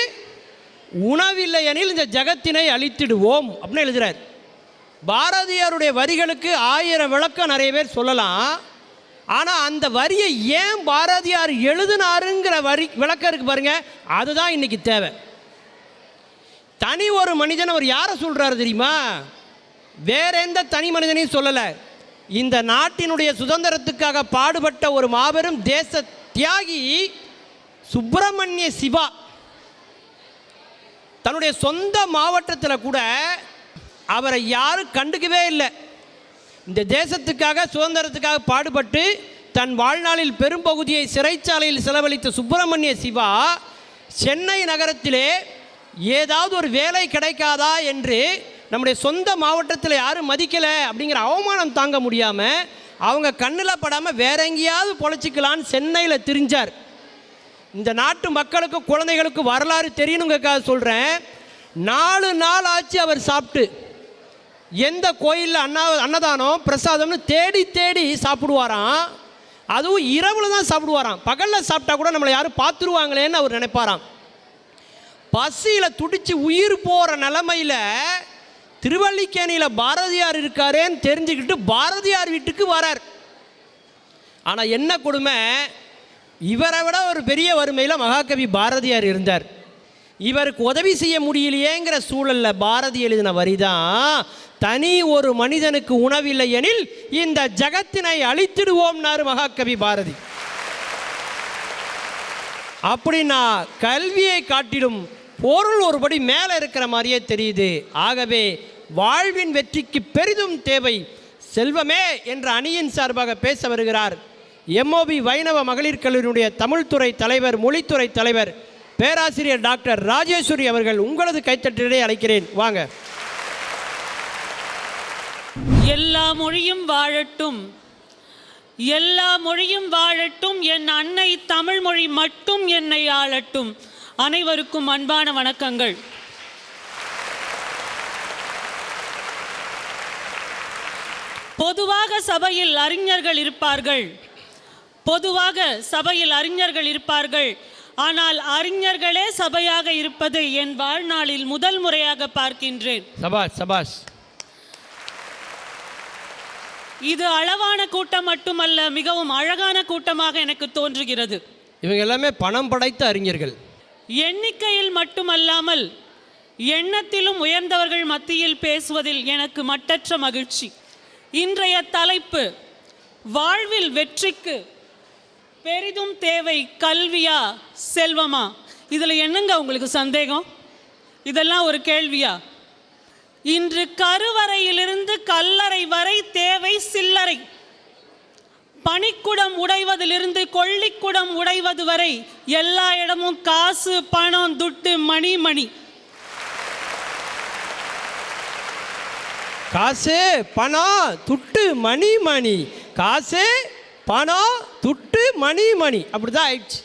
உணவில்லை எனில் இந்த ஜகத்தினை அழித்திடுவோம் அப்படின்னு எழுதுகிறார். பாரதியாருடைய வரிகளுக்கு 1000 விளக்கம் நிறைய பேர் சொல்லலாம். ஆனால் அந்த வரியை ஏன் பாரதியார் எழுதினாருங்கிற விளக்கம் இருக்கு பாருங்க, அதுதான் இன்னைக்கு தேவை. தனி ஒரு மனிதன் அவர் யாரை சொல்றாரு தெரியுமா? வேற எந்த தனி மனிதனையும் சொல்லலை. இந்த நாட்டினுடைய சுதந்திரத்துக்காக பாடுபட்ட ஒரு மாபெரும் தேச தியாகி சுப்பிரமணிய சிவா தன்னுடைய சொந்த மாவட்டத்தில் கூட அவரை யாரும் கண்டுக்கவே இல்லை. இந்த தேசத்துக்காக சுதந்திரத்துக்காக பாடுபட்டு தன் வாழ்நாளில் பெரும்பகுதியை சிறைச்சாலையில் செலவழித்த சுப்பிரமணிய சிவா சென்னை நகரத்திலே ஏதாவது ஒரு வேலை கிடைக்காதா என்று நம்முடைய சொந்த மாவட்டத்தில் யாரும் மதிக்கலை அப்படிங்கிற அவமானம் தாங்க முடியாமல் அவங்க கண்ணில் படாமல் வேற எங்கேயாவது பொழைச்சிக்கலான்னு சென்னையில் திரிஞ்சார். இந்த நாட்டு மக்களுக்கு குழந்தைகளுக்கு வரலாறு தெரியணுங்கிறதுக்காக சொல்கிறேன். 4 நாள் ஆச்சு அவர் சாப்பிட்டு. எந்த கோயிலில் அன்னதானம் பிரசாதம்னு தேடி தேடி சாப்பிடுவாராம். அதுவும் இரவில் தான் சாப்பிடுவாராம். பகலில் சாப்பிட்டா கூட நம்மளை யாரும் பார்த்துருவாங்களேன்னு அவர் நினைப்பாராம். பசியில் துடிச்சு உயிர் போகிற நிலமையில் திருவல்லிக்கேணியில் பாரதியார் இருக்காரேன்னு தெரிஞ்சுக்கிட்டு பாரதியார் வீட்டுக்கு வரார். ஆனால் என்ன கொடுமை, இவரை விட ஒரு பெரிய வறுமையில் மகாகவி பாரதியார் இருந்தார். இவருக்கு உதவி செய்ய முடியலையேங்கிற சூழலில் பாரதி எழுதின வரிதான், தனி ஒரு மனிதனுக்கு உணவில்லை எனில் இந்த ஜகத்தினை அழித்திடுவோம்னாரு மகாகவி பாரதி. அப்படின்னா கல்வியை காட்டிலும் பொருள் ஒருபடி மேலே இருக்கிற மாதிரியே தெரியுது. ஆகவே வாழ்வின் வெற்றிக்கு பெரிதும் தேவை செல்வமே என்ற அணியின் சார்பாக பேச வருகிறார் MOB வைணவ மகளிர் கல்லூரியினுடைய தமிழ்துறை தலைவர், மொழித்துறை தலைவர் பேராசிரியர் டாக்டர் ராஜேஸ்வரி அவர்கள். உங்களது கைத்தட்டிலே அழைக்கிறேன், வாங்க. எல்லா மொழியும் வாழட்டும், எல்லா மொழியும் வாழட்டும், என் அன்னை தமிழ் மொழி மட்டும் என்னை ஆளட்டும். அனைவருக்கும் அன்பான வணக்கங்கள். பொதுவாக சபையில் அறிஞர்கள் இருப்பார்கள், பொதுவாக சபையில் அறிஞர்கள் இருப்பார்கள். ஆனால் அறிஞர்களே சபையாக இருப்பதை என் வாழ்நாளில் முதல் முறையாக பார்க்கின்றேன். சபாஷ் சபாஷ். இது அளவான கூட்டம் மட்டுமல்ல, மிகவும் அழகான கூட்டமாக எனக்கு தோன்றுகிறது. இவங்க எல்லாமே பணம் படைத்த அறிஞர்கள். எண்ணிக்கையில் மட்டுமல்லாமல் எண்ணத்திலும் உயர்ந்தவர்கள் மத்தியில் பேசுவதில் எனக்கு மட்டற்ற மகிழ்ச்சி. இன்றைய தலைப்பு, வாழ்வில் வெற்றிக்கு பெரிதும் தேவை கல்வியா செல்வமா? இதில் என்னங்க உங்களுக்கு சந்தேகம்? இதெல்லாம் ஒரு கேள்வியா? இன்று கருவறையிலிருந்து கல்லறை வரை தேவை சில்லறை. பனிக்குடம் உடைவதிலிருந்து கொள்ளிக்குடம் உடைவது வரை எல்லா இடமும் காசு, பணம், துட்டு, மணி மணி. காசு பணம் துட்டு மணி மணி, காசு பணம் துட்டு மணி மணி, அப்படிதான் ஆயிடுச்சு.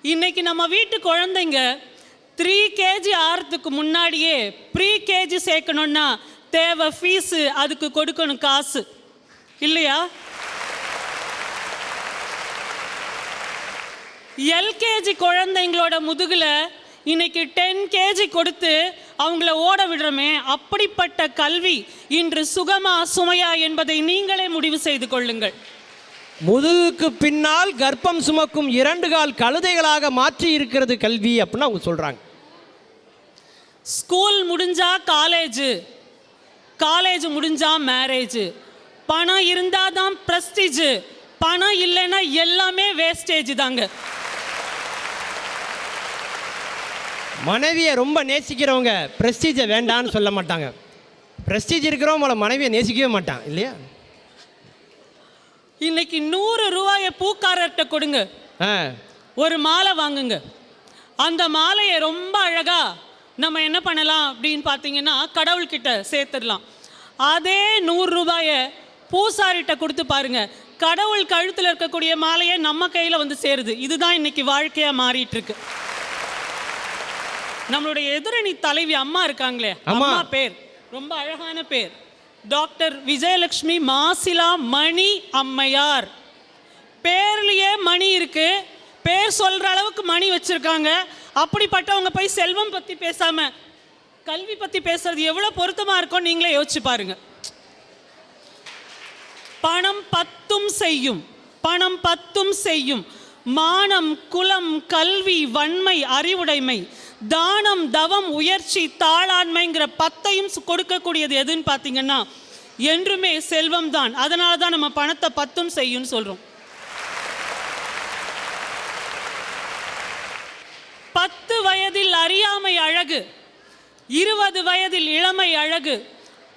இன்னைக்கு நம்ம வீட்டு குழந்தைங்க 3 kg ஆறதுக்கு முன்னாடியே ப்ரீ கேஜி சேர்க்கணும்னா தேவை ஃபீஸு, அதுக்கு கொடுக்கணும் காசு இல்லையா? LKG குழந்தைங்களோட முதுகில் இன்னைக்கு 10 kg கொடுத்து அவங்கள ஓட விடுறோமே, அப்படிப்பட்ட கல்வி இன்று சுகமா சுமையா என்பதை நீங்களே முடிவு செய்து கொள்ளுங்கள். முதுகுக்கு பின்னால் கர்ப்பம் சுமக்கும் 2 கால் கழுதைகளாக மாற்றி இருக்கிறது கல்வி அப்படின்னு அவங்க சொல்றாங்க. ஸ்கூல் முடிஞ்சா காலேஜு, காலேஜ் முடிஞ்சா மேரேஜ். பணம் இருந்தால் தான் ப்ரெஸ்டீஜு, பணம் இல்லைன்னா எல்லாமே வேஸ்டேஜ் தாங்க. மனைவியை ரொம்ப நேசிக்கிறவங்க ப்ரெஸ்டீஜை வேண்டான்னு சொல்ல மாட்டாங்க. ப்ரெஸ்டீஜ் இருக்கிறவங்கள மனைவியை நேசிக்கவே மாட்டான் இல்லையா? இன்னைக்கு 100 ரூபாயை பூக்காரர்கிட்ட கொடுங்க, ஒரு மாலை வாங்குங்க. அந்த மாலையை ரொம்ப அழகா நம்ம என்ன பண்ணலாம் அப்படின்னு பார்த்தீங்கன்னா கடவுள்கிட்ட சேர்த்துடலாம். அதே 100 ரூபாயை பூசாரிட்ட கொடுத்து பாருங்க, கடவுள் கழுத்தில் இருக்கக்கூடிய மாலையை நம்ம கையில் வந்து சேருது. இதுதான் இன்னைக்கு வாழ்க்கையாக மாறிட்டு இருக்கு. நம்மளுடைய எதிரணி தலைவி அம்மா இருக்காங்களே, அம்மா பேர் ரொம்ப அழகான பேர், டாக்டர் விஜயலட்சுமி மாசிலா மணி அம்மையார். பேர்லயே மணி இருக்கு, பேர் சொல்ற அளவுக்கு மணி வச்சிருக்காங்க. அப்படிப்பட்டவங்க போய் செல்வம் பத்தி பேசாம கல்வி பத்தி பேசுறது எவ்வளவு பொருத்தமா இருக்கும் நீங்களே யோசிச்சு பாருங்க. பணம் பத்தும் செய்யும், பணம் பத்தும் செய்யும். மானம், குலம், கல்வி, வன்மை, அறிவுடைமை, தானம், தவம், உயர்ச்சி, தாளாண்மைங்கிற 10ஐயும் கொடுக்கக்கூடியது எதுன்னு பார்த்தீங்கன்னா என்றுமே செல்வம் தான். அதனால தான் நம்ம பணத்தை 10ம் செய்யும் சொல்றோம். 10 வயதில் அறியாமை அழகு, 20 வயதில் இளமை அழகு,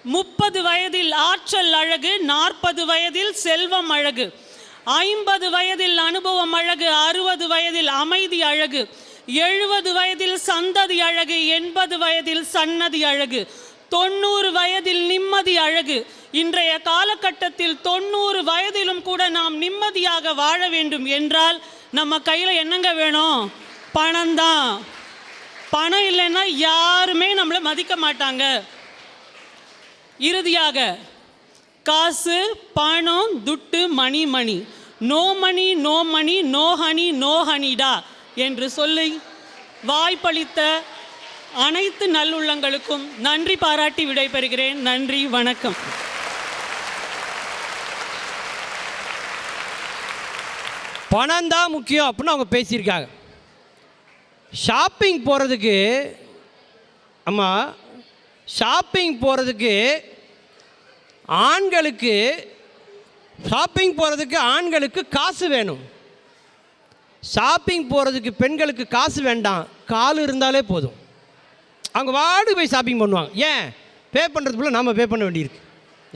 30 வயதில் ஆற்றல் அழகு, 40 வயதில் செல்வம் அழகு, 50 வயதில் அனுபவம் அழகு, 60 வயதில் அமைதி அழகு, 70 வயதில் சந்ததி அழகு, 80 வயதில் சன்னதி அழகு, 90 வயதில் நிம்மதி அழகு. இன்றைய காலகட்டத்தில் 90 வயதிலும் கூட நாம் நிம்மதியாக வாழ வேண்டும் என்றால் நம்ம கையில் என்னங்க வேணும்? பணம் தான். பணம் இல்லைன்னா யாருமே நம்மளை மதிக்க மாட்டாங்க. இறுதியாக காசு, பணம், துட்டு, money money no money no money no honey no ஹனிடா என்று சொல்லி வாய்ப்பளித்த அனைத்து நல்லுள்ளங்களுக்கும் நன்றி பாராட்டி விடைபெறுகிறேன். நன்றி, வணக்கம். பணம் தான் முக்கியம் அப்படின்னு அவங்க பேசியிருக்காங்க. ஷாப்பிங் போகிறதுக்கு அம்மா ஷாப்பிங் போகிறதுக்கு ஆண்களுக்கு காசு வேணும். ஷாப்பிங் போகிறதுக்கு பெண்களுக்கு காசு வேண்டாம், கால் இருந்தாலே போதும். அவங்க வாடு போய் ஷாப்பிங் பண்ணுவாங்க. ஏன்? பே பண்ணுறதுக்குள்ள நாம் பே பண்ண வேண்டியிருக்கு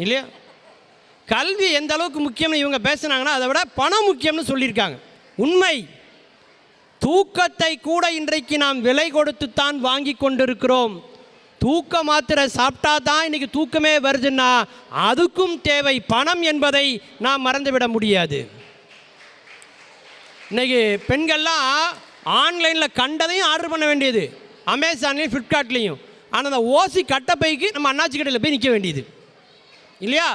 இல்லையா? கல்வி எந்த அளவுக்கு முக்கியம்னு இவங்க பேசுனாங்கன்னா அதை விட பணம் முக்கியம்னு சொல்லியிருக்காங்க. உண்மை. தூக்கத்தை கூட இன்றைக்கு நாம் விலை கொடுத்துத்தான் வாங்கி கொண்டிருக்கிறோம். தூக்க மாத்திரை சாப்பிட்டா தான் இன்றைக்கி தூக்கமே வருதுன்னா அதுக்கும் தேவை பணம் என்பதை நாம் மறந்துவிட முடியாது. இன்றைக்கி பெண்கள்லாம் ஆன்லைனில் கண்டதையும் ஆர்டர் பண்ண வேண்டியது, அமேசான்லேயும் ஃப்ளிப்கார்ட்லேயும். ஆனால் அந்த ஓசி கட்டப்பைக்கு நம்ம அண்ணாச்சி கடையில் போய் நிற்க வேண்டியது இல்லையா?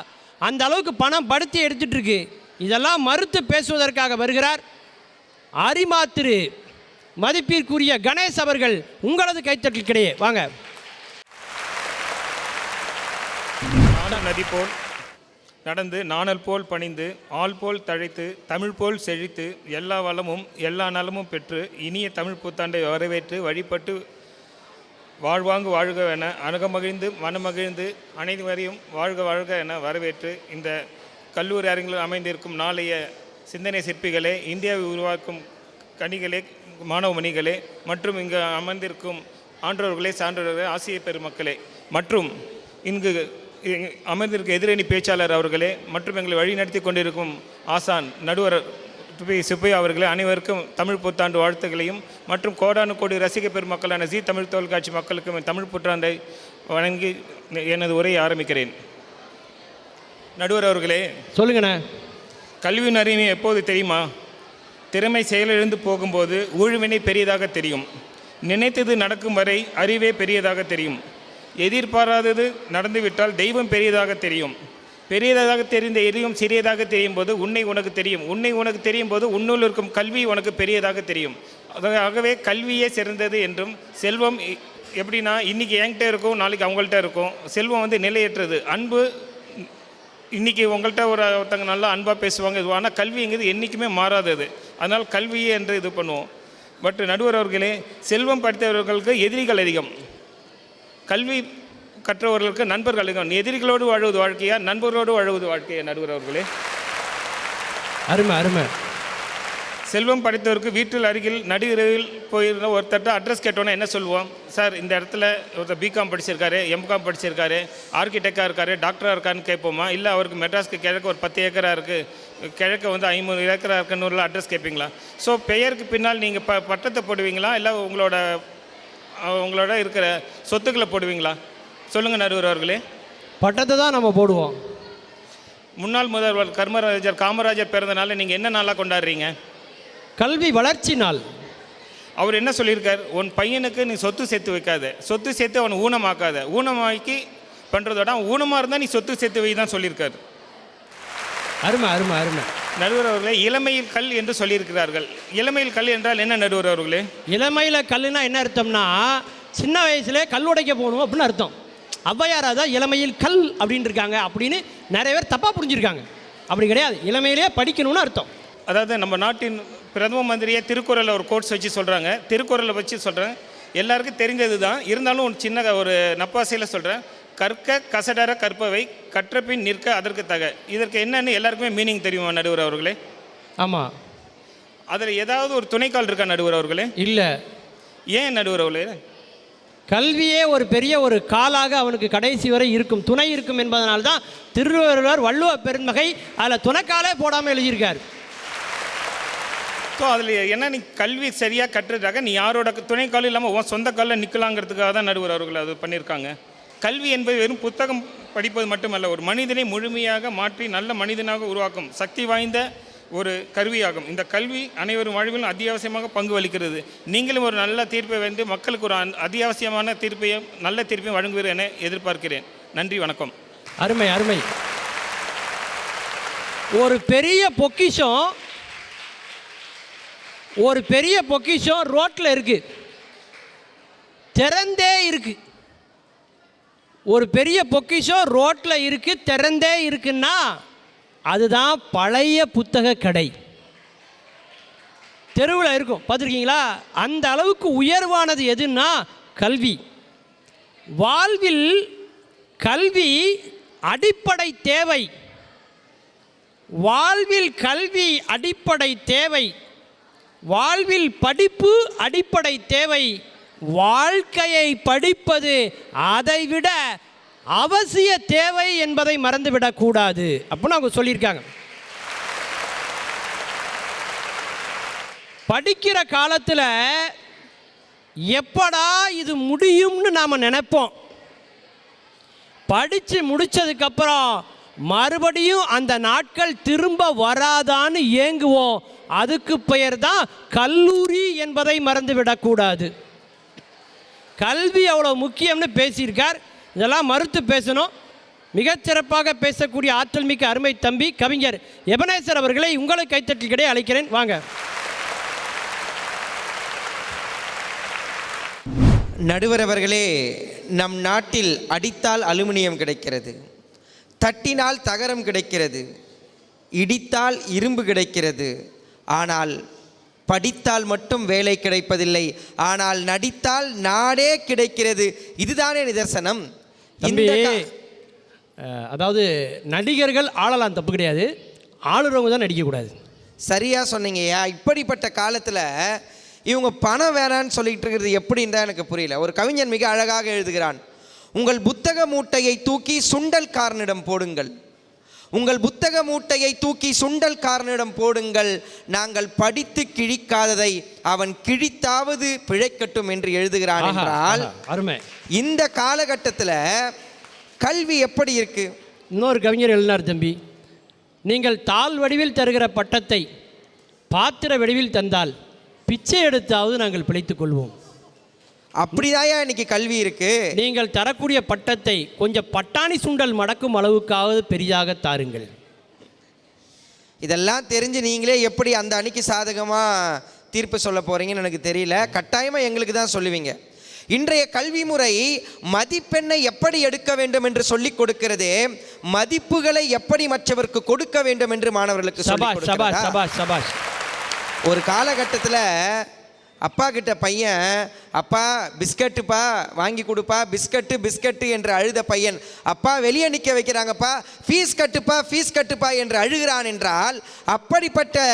அந்த அளவுக்கு பணம் படுத்தி எடுத்துகிட்ருக்கு. இதெல்லாம் மறுத்து பேசுவதற்காக வருகிறார் அரிமாத்திரு மதிப்பிற்குரிய கணேஷ் அவர்கள். உங்களது கைத்தட்டல் கிடையே வாங்க. நதி போல் நடந்து நாணல் போல் பணிந்து ஆள் போல் தழைத்து தமிழ் போல் செழித்து எல்லா வளமும் எல்லா நலமும் பெற்று இனிய தமிழ் புத்தாண்டை வரவேற்று வழிபட்டு வாழ்வாங்கு வாழ்க என அணுகமகிழ்ந்து மனமகிழ்ந்து அனைவரையும் வாழ்க வாழ்க என வரவேற்று இந்த கல்லூரி அரங்கில் அமைந்திருக்கும் நாளைய சிந்தனை சிற்பிகளே, இந்தியாவை உருவாக்கும் கனிகளே, மாணவ மணிகளே மற்றும் இங்கு அமர்ந்திருக்கும் ஆன்றோர்களே, சான்றோர்களே, ஆசிரியர் பெருமக்களே மற்றும் இங்கு அமர்ந்திருக்கும் எதிரணி பேச்சாளர் அவர்களே மற்றும் எங்களை வழிநடத்தி கொண்டிருக்கும் ஆசான் நடுவர் சுப்பையா அவர்களே, அனைவருக்கும் தமிழ் புத்தாண்டு வாழ்த்துக்களையும் மற்றும் கோடானு கோடி ரசிக பெருமக்களான ஜி தமிழ் தொலைக்காட்சி மக்களுக்கும் தமிழ் புத்தாண்டை வணங்கி எனது உரையை ஆரம்பிக்கிறேன். நடுவர் அவர்களே, சொல்லுங்கண்ணே. கல்வியின் அறிமை எப்போது தெரியுமா? திறமை செயலிழந்து போகும்போது ஊழ்வினை பெரியதாக தெரியும். நினைத்தது நடக்கும் வரை அறிவே பெரியதாக தெரியும். எதிர்பாராதது நடந்துவிட்டால் தெய்வம் பெரியதாக தெரியும். பெரியதாக தெரிந்த எரியும் சிறியதாக தெரியும் போது உன்னை உனக்கு தெரியும். உன்னை உனக்கு தெரியும் போது உன்னுள் இருக்கும் கல்வி உனக்கு பெரியதாக தெரியும். ஆகவே கல்வியே சிறந்தது என்றும், செல்வம் எப்படின்னா இன்றைக்கி என்கிட்ட இருக்கும், நாளைக்கு அவங்கள்ட்ட இருக்கும். செல்வம் வந்து நிலையற்றது. அன்பு இன்றைக்கி உங்கள்கிட்ட ஒருத்தங்க நல்லா அன்பாக பேசுவாங்க, இது. ஆனால் கல்விங்கிறது என்றைக்குமே மாறாதது. அதனால் கல்வியே என்று இது பண்ணுவோம். பட் நடுவர் அவர்களே, செல்வம் படித்தவர்களுக்கு எதிரிகள் அதிகம், கல்வி கற்றவர்களுக்கு நண்பர்கள் அதிகம். எதிரிகளோடு வாழ்வது வாழ்க்கையா, நண்பர்களோடு வாழ்வது வாழ்க்கையா? நடுவர் அவர்களே, அருமை அருமை. செல்வம் படித்தவருக்கு வீட்டில் அருகில் நடு இரவில் போயிருந்த ஒருத்தட்ட அட்ரஸ் கேட்டோன்னா என்ன சொல்லுவோம்? சார் இந்த இடத்துல ஒருத்தர் பிகாம் படிச்சிருக்காரு, எம்காம் படிச்சிருக்காரு, ஆர்கிடெக்டாக இருக்காரு, டாக்டராக இருக்காருன்னு கேட்போமா? இல்லை அவருக்கு மெட்ராஸ்க்கு கிழக்கு ஒரு 10 ஏக்கராக இருக்குது, கிழக்கு வந்து 500 ஏக்கராக இருக்குன்னு அட்ரஸ் கேட்பீங்களா? ஸோ பெயருக்கு பின்னால் நீங்கள் பட்டத்தை போடுவீங்களா, இல்லை உங்களோட இருக்கிற சொத்துக்களை போடுவீங்களா? சொல்லுங்கள் நடுவர் அவர்களே. பட்டத்தை தான் நம்ம போடுவோம். முன்னாள் முதல்வர் காமராஜர் பிறந்த நாளில் நீங்கள் என்ன நாளாக கொண்டாடுறீங்க? கல்வி வளர்ச்சி நாள். அவர் என்ன சொல்லியிருக்கார்? உன் பையனுக்கு நீ சொத்து சேர்த்து வைக்காத, சொத்து சேர்த்து அவனை ஊனமாக்காத, ஊனமாக்கி பண்ணுறதோட அவன் ஊனமாக இருந்தால் நீ சொத்து சேர்த்து வை தான் சொல்லியிருக்கார். அருமை அருமை அருமை. நடுவர் அவர்களே, இளமையில் கல் என்று சொல்லியிருக்கிறார்கள். இளமையில் கல் என்றால் என்ன நடுவர் அவர்களே? இளமையில் கல்லுனா என்ன அர்த்தம்னா, சின்ன வயசுல கல் உடைக்க போகணும் அப்படின்னு அர்த்தம். ஔவையாராக தான் இளமையில் கல் அப்படின்னு இருக்காங்க அப்படின்னு நிறைய பேர் தப்பாக புரிஞ்சுருக்காங்க. அப்படி கிடையாது, இளமையிலேயே படிக்கணும்னு அர்த்தம். அதாவது நம்ம நாட்டின் பிரதம மந்திரியை திருக்குறளில் ஒரு கோட்ஸ் வச்சு சொல்கிறாங்க. திருக்குறளை வச்சு சொல்கிறேன், எல்லாருக்கும் தெரிஞ்சது தான், இருந்தாலும் ஒரு சின்ன ஒரு நப்பாசையில் சொல்கிறேன். கற்க கசடர கற்பவை கற்றபின் நிற்க அதற்கு தக. இதற்கு என்னன்னு எல்லாருக்குமே மீனிங் தெரியுமா நடுவர் அவர்களே? ஆமாம். அதில் ஏதாவது ஒரு துணைக்கால் இருக்கா நடுவர் அவர்களே? இல்லை. ஏன் நடுவர் அவர்களே? கல்வியே ஒரு பெரிய ஒரு காலாக அவனுக்கு கடைசி வரை இருக்கும், துணை இருக்கும் என்பதனால்தான் திருவள்ளுவர் வள்ளுவ பெருமகை அதில் துணைக்காலே போடாமல் எழுதியிருக்கார். ஸோ அதில் என்ன, நீ கல்வி சரியாக கற்றுட்டாக்க நீ யாரோட துணைக்காலும் இல்லாமல் உன் சொந்த காலில் நிற்கலாங்கிறதுக்காக தான் நடுவர் அவர்கள் அது பண்ணியிருக்காங்க. கல்வி என்பது வெறும் புத்தகம் படிப்பது மட்டுமல்ல, ஒரு மனிதனை முழுமையாக மாற்றி நல்ல மனிதனாக உருவாக்கும் சக்தி வாய்ந்த ஒரு கருவியாகும். இந்த கல்வி அனைவரும் வாழ்விலும் அத்தியாவசியமாக பங்கு அளிக்கிறது. நீங்களும் ஒரு நல்ல தீர்ப்பை வந்து மக்களுக்கு ஒரு அத்தியாவசியமான தீர்ப்பையும் நல்ல தீர்ப்பையும் வழங்குவீர் என எதிர்பார்க்கிறேன். நன்றி, வணக்கம். அருமை அருமை. ஒரு பெரிய பொக்கிஷம் ரோட்டில் இருக்கு, திறந்தே இருக்கு. ஒரு பெரிய பொக்கிஷம் ரோட்டில் இருக்கு, திறந்தே இருக்குன்னா அதுதான் பழைய புத்தக கடை. தெருவில் இருக்கும், பார்த்துருக்கீங்களா? அந்த அளவுக்கு உயர்வானது எதுன்னா கல்வி. வாழ்வில் கல்வி அடிப்படை தேவை. வாழ்வில் கல்வி அடிப்படை தேவை. வாழ்வில் படிப்பு அடிப்படை தேவை. வாழ்க்கையை படிப்பது அதைவிட அவசிய தேவை என்பதை மறந்துவிடக்கூடாது அப்படின்னு அவங்க சொல்லியிருக்காங்க. படிக்கிற காலத்தில் எப்படா இது முடியும்னு நாம் நினைப்போம். படித்து முடித்ததுக்கப்புறம் மறுபடியும் அந்த நாட்கள் திரும்ப வராதான்னு ஏங்குவோம். அதுக்கு பெயர் தான் கல்லூரி என்பதை மறந்துவிடக்கூடாது. கல்வி அவ்வளோ முக்கியம்னு பேசியிருக்கார். இதெல்லாம் மறுத்து பேசணும். மிகச்சிறப்பாக பேசக்கூடிய ஆற்றல் மிக்க அருமை தம்பி கவிஞர் எபனேசர் அவர்களை உங்களுக்கு கைத்தட்டல் கிடையே அழைக்கிறேன். வாங்க. நடுவர் அவர்களே, நம் நாட்டில் அடித்தால் அலுமினியம் கிடைக்கிறது, தட்டினால் தகரம் கிடைக்கிறது, இடித்தால் இரும்பு கிடைக்கிறது. ஆனால் படித்தால் மட்டும் வேலை கிடைப்பதில்லை, ஆனால் நடித்தால் நாடே கிடைக்கிறது. இதுதானே நிதர்சனம். அதாவது நடிகர்கள் ஆளலாம், தப்பு கிடையாது. ஆளுறவங்க தான் நடிக்கக்கூடாது. சரியாக சொன்னீங்கய்யா. இப்படிப்பட்ட காலத்தில் இவங்க பணம் வேணான்னு சொல்லிகிட்டு இருக்கிறது எப்படின்னு தான் எனக்கு புரியல. ஒரு கவிஞன் மிக அழகாக எழுதுகிறான், உங்கள் புத்தக மூட்டையை தூக்கி சுண்டல்காரனிடம் போடுங்கள், உங்கள் புத்தக மூட்டையை தூக்கி சுண்டல்காரனிடம் போடுங்கள், நாங்கள் படித்து கிழிக்காததை அவன் கிழித்தாவது பிழைக்கட்டும் என்று எழுதுகிறான். என்றால் இந்த காலகட்டத்தில் கல்வி எப்படி இருக்கு? இன்னொரு கவிஞர் எழுதினார், தம்பி, நீங்கள் தாள் வடிவில் தருகிற பட்டத்தை பாத்திர வடிவில் தந்தால் பிச்சை எடுத்தாவது நாங்கள் பிழைத்துக் கொள்வோம். அப்படிதாயா இன்னைக்கு கல்வி இருக்கு. நீங்கள் தரக்கூடிய பட்டத்தை கொஞ்சம் பட்டாணி சுண்டல் மடக்கும் அளவுக்காவது பெரிதாக தாருங்கள். இதெல்லாம் தெரிஞ்சு நீங்களே எப்படி அந்த அணிக்கு சாதகமாக தீர்ப்பு சொல்ல போறீங்கன்னு எனக்கு தெரியல. கட்டாயமாக எங்களுக்கு தான் சொல்லுவீங்க. இன்றைய கல்வி முறை மதிப்பெண்ணை எப்படி எடுக்க வேண்டும் என்று சொல்லிக் கொடுக்கிறதே, மதிப்புகளை எப்படி மற்றவருக்கு கொடுக்க வேண்டும் என்று மாணவர்களுக்கு சொல்லிக் கொடுக்கிறதா? ஒரு காலகட்டத்தில் அப்பா கிட்ட பையன், அப்பா பிஸ்கட்டுப்பா வாங்கி கொடுப்பா, பிஸ்கட்டு என்று அழுத பையன் அப்பா வெளியே நிற்க வைக்கிறாங்கப்பா, ஃபீஸ் கட்டுப்பா என்று அழுகிறான் என்றால் அப்படிப்பட்ட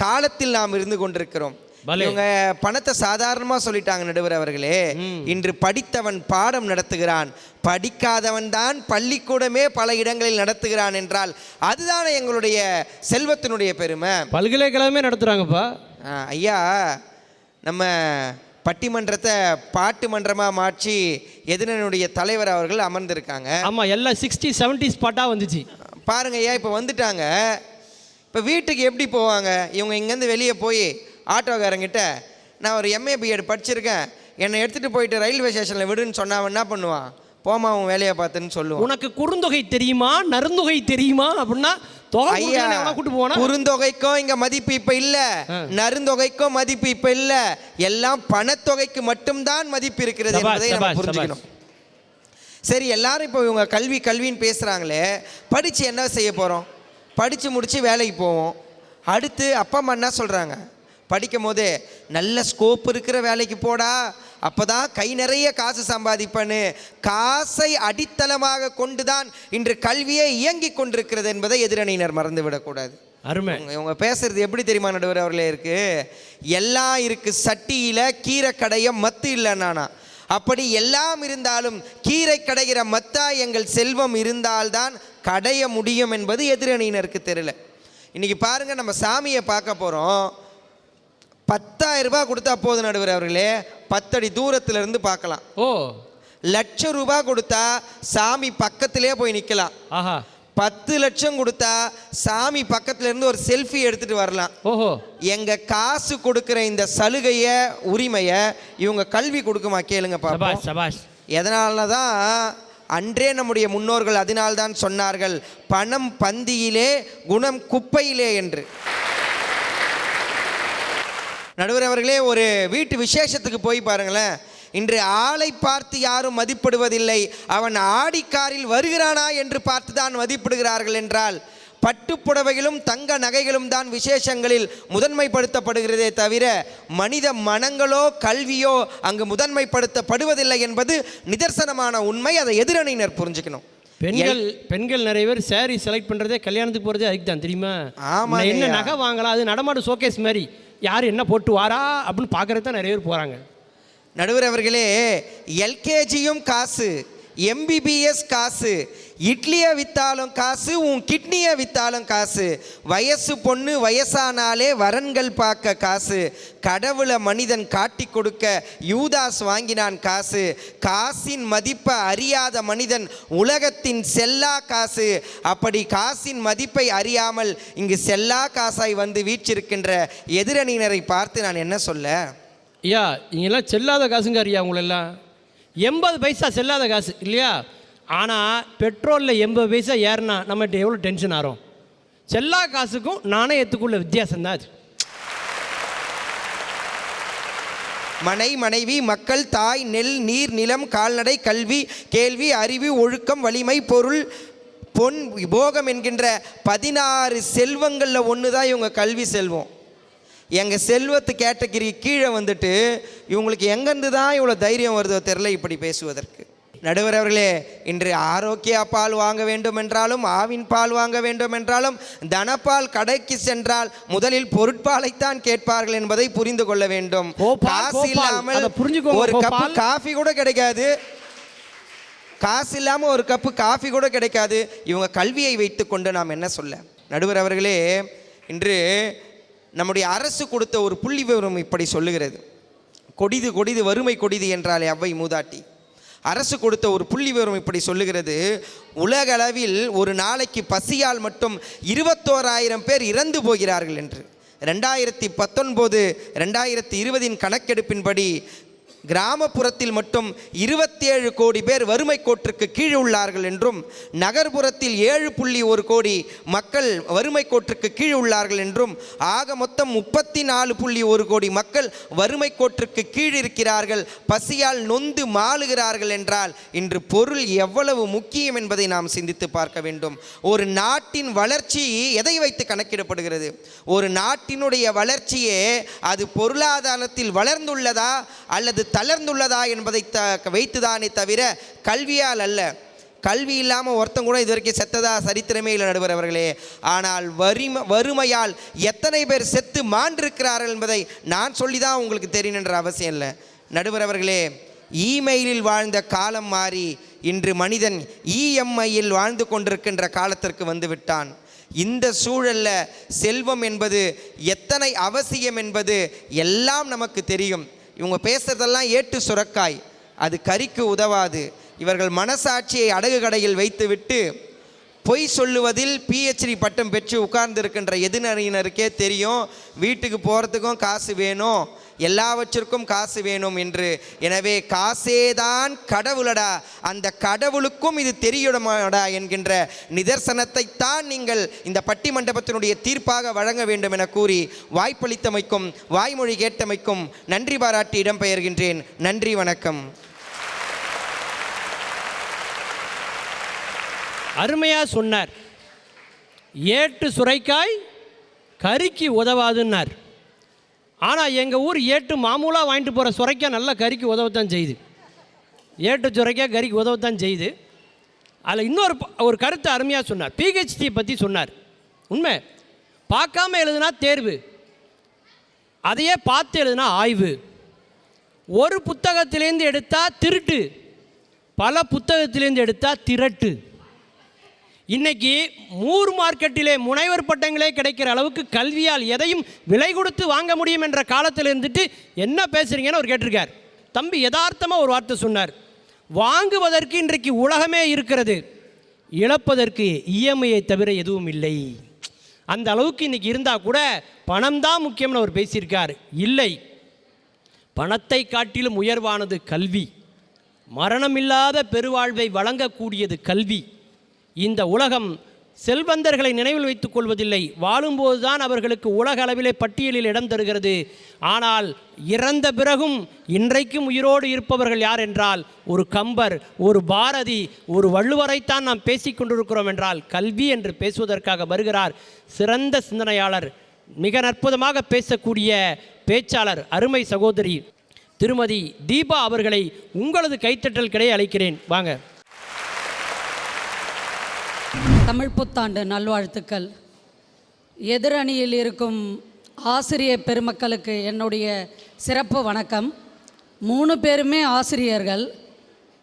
காலத்தில் நாம் இருந்து கொண்டிருக்கிறோம். இவங்க பணத்தை சாதாரணமாக சொல்லிட்டாங்க. நடுவர் அவர்களே, இன்று படித்தவன் பாடம் நடத்துகிறான், படிக்காதவன் தான் பள்ளிக்கூடமே பல இடங்களில் நடத்துகிறான் என்றால் அதுதானே எங்களுடைய செல்வத்தினுடைய பெருமை. பல்கலைக்கழகமே நடத்துகிறாங்கப்பா. ஐயா, நம்ம பட்டிமன்றத்தை பாட்டு மன்றமாக மாற்றி எதிரனுடைய தலைவர் அவர்கள் அமர்ந்திருக்காங்க. ஆமாம், எல்லாம் 60s 70s பாட்டாக வந்துச்சு பாருங்க ஐயா. இப்போ வந்துட்டாங்க. இப்போ வீட்டுக்கு எப்படி போவாங்க இவங்க? இங்கேருந்து வெளியே போய் ஆட்டோக்காரங்கிட்ட நான் ஒரு MA BEd படிச்சிருக்கேன், என்னை எடுத்துகிட்டு போயிட்டு ரயில்வே ஸ்டேஷனில் விடுன்னு சொன்னா என்ன பண்ணுவான்? போமா உன் வேலையை பார்த்துன்னு சொல்லுவான். உனக்கு குறுந்தொகை தெரியுமா, நறுந்தொகை தெரியுமா அப்படின்னா குறுந்தொகைக்கும் இங்க மதிப்பு இப்ப இல்ல, நறுந்தொகைக்கும் மதிப்பு இப்ப இல்ல, எல்லாம் பணத்தொகைக்கு மட்டும்தான் மதிப்பு இருக்கிறது என்பதை நம்ம புரிஞ்சுக்கணும். சரி, எல்லாரும் இப்போ இவங்க கல்வின்னு பேசுறாங்களே, படிச்சு என்ன செய்ய போறோம்? படிச்சு முடிச்சு வேலைக்கு போவோம். அடுத்து அப்பா அம்மா என்ன சொல்றாங்க? படிக்கும் போதே நல்ல ஸ்கோப் இருக்கிற வேலைக்கு போடா, அப்போதான் கை நிறைய காசு சம்பாதிப்பேன்னு காசை அடித்தளமாக கொண்டுதான் இன்று கல்வியை இயங்கி கொண்டிருக்கிறது என்பதை எதிரணியினர் மறந்துவிடக்கூடாது. அருமை. இவங்க பேசுறது எப்படி தெரியுமா நடுவர் அவர்களே இருக்கு? எல்லாம் இருக்கு சட்டியில, கீரை கடைய மத்து இல்லைன்னா. அப்படி எல்லாம் இருந்தாலும் கீரை கடைகிற மத்தா எங்கள் செல்வம் இருந்தால்தான் கடைய முடியும் என்பது எதிரணியினருக்கு தெரியல. இன்னைக்கு பாருங்க, நம்ம சாமியை பார்க்க போறோம். 10,000 ரூபாய் கொடுத்தா போதும் நடுவர் அவர்களே, 10 அடி தூரத்துல இருந்து பார்க்கலாம். ஓ, லட்சம் ரூபாய் கொடுத்தா சாமி பக்கத்திலே போய் நிக்கலாம். 10 லட்சம் கொடுத்தா சாமி பக்கத்துல இருந்து ஒரு செல்ஃபி எடுத்துட்டு வரலாம். ஓஹோ, எங்க காசு கொடுக்கிற இந்த சலுகைய, உரிமைய இவங்க கல்வி கொடுக்குமா? கேளுங்க பாப்போம். எதனாலதான் அன்றே நம்முடைய முன்னோர்கள் அதனால்தான் சொன்னார்கள், பணம் பந்தியிலே குணம் குப்பையிலே என்று. நடுவர் அவர்களே, ஒரு வீட்டு விசேஷத்துக்கு போய் பாருங்களேன். இன்று ஆளை பார்த்து யாரும் மதிப்பிடுவதில்லை, அவன் ஆடிக்காரில் வருகிறானா என்று பார்த்து தான் மதிப்பிடுகிறார்கள் என்றால், பட்டுப்புடவைகளும் தங்க நகைகளும் தான் விசேஷங்களில் முதன்மைப்படுத்தப்படுகிறதே தவிர மனித மனங்களோ கல்வியோ அங்கு முதன்மைப்படுத்தப்படுவதில்லை என்பது நிதர்சனமான உண்மை. அதை எதிரணியினர் புரிஞ்சுக்கணும். பெண்கள் நிறைய பேர் சாரி செலக்ட் பண்ணுறதே கல்யாணத்துக்கு போகிறதே அதுக்கு தான், தெரியுமா? ஆமாம், என்ன நகை வாங்கலாம், அது நடமாடு ஷோகேஸ் மாதிரி யார் என்ன போட்டு வாரா அப்படின்னு பார்க்குறது தான் நிறைய பேர் போகிறாங்க. நடுவர் அவர்களே, எல்கேஜியும் காசு, எம்பிபிஎஸ் காசு, இட்லியை விற்றாலும் காசு, உன் கிட்னியை விற்றாலும் காசு, வயசு பொண்ணு வயசானாலே வரன்கள் பார்க்க காசு, கடவுளை மனிதன் காட்டி கொடுக்க யூதாஸ் வாங்கினான் காசு, காசின் மதிப்பை அறியாத மனிதன் உலகத்தின் செல்லா காசு. அப்படி காசின் மதிப்பை அறியாமல் இங்கு செல்லா காசாய் வந்து வீற்றிருக்கின்ற எதிரணியினரை பார்த்து நான் என்ன சொல்ல? ஐயா, இங்கெல்லாம் செல்லாத காசுங்க ஐயா. உங்களெல்லாம் 80 பைசா செல்லாத காசு இல்லையா? ஆனால் பெட்ரோலில் 80 பைசா ஏறினா நம்மகிட்ட எவ்வளோ டென்ஷன் ஆகும். செல்லா காசுக்கும் நாணயத்துக்குள்ள வித்தியாசம்தான் அது. மனை, மனைவி, மக்கள், தாய், நெல், நீர், நிலம், கால்நடை, கல்வி, கேள்வி, அறிவு, ஒழுக்கம், வலிமை, பொருள், பொன், போகம் என்கின்ற 16 செல்வங்களில் ஒன்று தான் இவங்க கல்வி செல்வம். எங்கள் செல்வத்து கேட்டகிரி கீழே வந்துட்டு இவங்களுக்கு எங்கேருந்து தான் இவ்வளோ தைரியம் வருதோ தெரில இப்படி பேசுவதற்கு. நடுவர் அவர்களே, இன்று ஆரோக்கிய பால் வாங்க வேண்டும் என்றாலும், ஆவின் பால் வாங்க வேண்டும் என்றாலும், தனப்பால் கடைக்கு சென்றால் முதலில் பொருட்பாலைத்தான் கேட்பார்கள் என்பதை புரிந்து கொள்ள வேண்டும். காசு இல்லாமல் ஒரு கப்பு காஃபி கூட கிடைக்காது. காசு இல்லாமல் ஒரு கப்பு காஃபி கூட கிடைக்காது. இவங்க கல்வியை வைத்து கொண்டு நாம் என்ன சொல்ல? நடுவர் அவர்களே, இன்று நம்முடைய அரசு கொடுத்த ஒரு புள்ளி விவரம் இப்படி சொல்லுகிறது. கொடிது கொடிது வறுமை கொடிது என்றாலே அவ்வை மூதாட்டி. அரசு கொடுத்த ஒரு புள்ளி விவரம் இப்படி சொல்லுகிறது, உலகளவில் ஒரு நாளைக்கு பசியால் மட்டும் 21,000 பேர் இறந்து போகிறார்கள் என்று. 2019 2020 கணக்கெடுப்பின்படி கிராமப்புறத்தில் மட்டும் 27 கோடி பேர் வறுமை கோட்டிற்கு கீழே உள்ளார்கள் என்றும், நகர்ப்புறத்தில் 7.1 கோடி மக்கள் வறுமை கோட்டிற்கு கீழே உள்ளார்கள் என்றும், ஆக மொத்தம் 34.1 கோடி மக்கள் வறுமை கோட்டிற்கு கீழ் இருக்கிறார்கள், பசியால் நொந்து மாளுகிறார்கள் என்றால் இன்று பொருள் எவ்வளவு முக்கியம் என்பதை நாம் சிந்தித்து பார்க்க வேண்டும். ஒரு நாட்டின் வளர்ச்சி எதை வைத்து கணக்கிடப்படுகிறது? ஒரு நாட்டினுடைய வளர்ச்சியே அது பொருளாதாரத்தில் வளர்ந்துள்ளதா அல்லது தளர்ந்துள்ளதா என்பதை வைத்துதானே தவிர கல்வியால் அல்ல. கல்வி இல்லாமல் ஒருத்தன் கூட இது வரைக்கும் செத்ததா சரித்திரமே இல்லை நடுவர் அவர்களே. ஆனால் வறுமையால் எத்தனை பேர் செத்து மாண்டிருக்கிறார்கள் என்பதை நான் சொல்லி தான் உங்களுக்கு தெரியணுன்ற அவசியம் இல்லை. நடுவர் அவர்களே, இமெயிலில் வாழ்ந்த காலம் மாறி இன்று மனிதன் இஎம்ஐயில் வாழ்ந்து கொண்டிருக்கின்ற காலத்திற்கு வந்து விட்டான். இந்த சூழலில் செல்வம் என்பது எத்தனை அவசியம் என்பது எல்லாம் நமக்கு தெரியும். இவங்க பேசுகிறதெல்லாம் ஏட்டு சுரக்காய், அது கறிக்கு உதவாது. இவர்கள் மனசாட்சியை அடகு கடையில் வைத்துவிட்டு பொய் சொல்லுவதில் PhD பட்டம் பெற்று உட்கார்ந்திருக்கின்ற எதிரணியினருக்கே தெரியும் வீட்டுக்கு போகிறதுக்கும் காசு வேணும், எல்லாவற்றிற்கும் காசு வேணும் என்று. எனவே காசேதான் கடவுளடா, அந்த கடவுளுக்கும் இது தெரியுமாடா என்கின்ற நிதர்சனத்தை தான் நீங்கள் இந்த பட்டிமண்டபத்தினுடைய தீர்ப்பாக வழங்க வேண்டும் என கூறி வாய்ப்பளித்தமைக்கும் வாய்மொழி கேட்டமைக்கும் நன்றி பாராட்டி இடம்பெயர்கின்றேன். நன்றி, வணக்கம். அருமையாக சொன்னார். ஏட்டு சுரைக்காய் கறிக்கு உதவாதுன்னார். ஆனால் எங்கள் ஊர் ஏட்டு மாமூலாக வாங்கிட்டு போகிற சுரைக்காய் நல்லா கறிக்கு உதவத்தான் செய்யுது. ஏட்டு சுரைக்காய் கறிக்கு உதவத்தான் செய்யுது. அதில் இன்னொரு கருத்தை அருமையாக சொன்னார். PhD பற்றி சொன்னார். உண்மை, பார்க்காம எழுதுனா தேர்வு, அதையே பார்த்து எழுதுனா ஆய்வு. ஒரு புத்தகத்திலேருந்து எடுத்தால் திருட்டு, பல புத்தகத்திலேருந்து எடுத்தால் திரட்டு. இன்றைக்கி மூர் மார்க்கெட்டிலே முனைவர் பட்டங்களே கிடைக்கிற அளவுக்கு கல்வியால் எதையும் விலை கொடுத்து வாங்க முடியும் என்ற காலத்தில் இருந்துட்டு என்ன பேசுகிறீங்கன்னு அவர் கேட்டிருக்கார். தம்பி யதார்த்தமாக ஒரு வார்த்தை சொன்னார். வாங்குவதற்கு இன்றைக்கு உலகமே இருக்கிறது, இழப்பதற்கு இஎம்ஐயை தவிர எதுவும் இல்லை. அந்த அளவுக்கு இன்றைக்கி இருந்தால் கூட பணம் தான் முக்கியம்னு அவர் பேசியிருக்கார். இல்லை, பணத்தை காட்டிலும் உயர்வானது கல்வி. மரணமில்லாத பெருவாழ்வை வழங்கக்கூடியது கல்வி. இந்த உலகம் செல்வந்தர்களை நினைவில் வைத்துக் கொள்வதில்லை. வாழும்போதுதான் அவர்களுக்கு உலக அளவிலே பட்டியலில் இடம் தருகிறது. ஆனால் இறந்த பிறகும் இன்றைக்கும் உயிரோடு இருப்பவர்கள் யார் என்றால் ஒரு கம்பர், ஒரு பாரதி, ஒரு வள்ளுவரைத்தான் நாம் பேசிக்கொண்டிருக்கிறோம் என்றால் கல்வி என்று பேசுவதற்காக வருகிறார் சிறந்த சிந்தனையாளர், மிக அற்புதமாக பேசக்கூடிய பேச்சாளர், அருமை சகோதரி திருமதி தீபா அவர்களை உங்களது கைத்தட்டல் கிடையே அழைக்கிறேன். வாங்க. தமிழ் புத்தாண்டு நல்வாழ்த்துக்கள். எதிரணியில் இருக்கும் ஆசிரியர் பெருமக்களுக்கு என்னுடைய சிறப்பு வணக்கம். 3 பேருமே ஆசிரியர்கள்.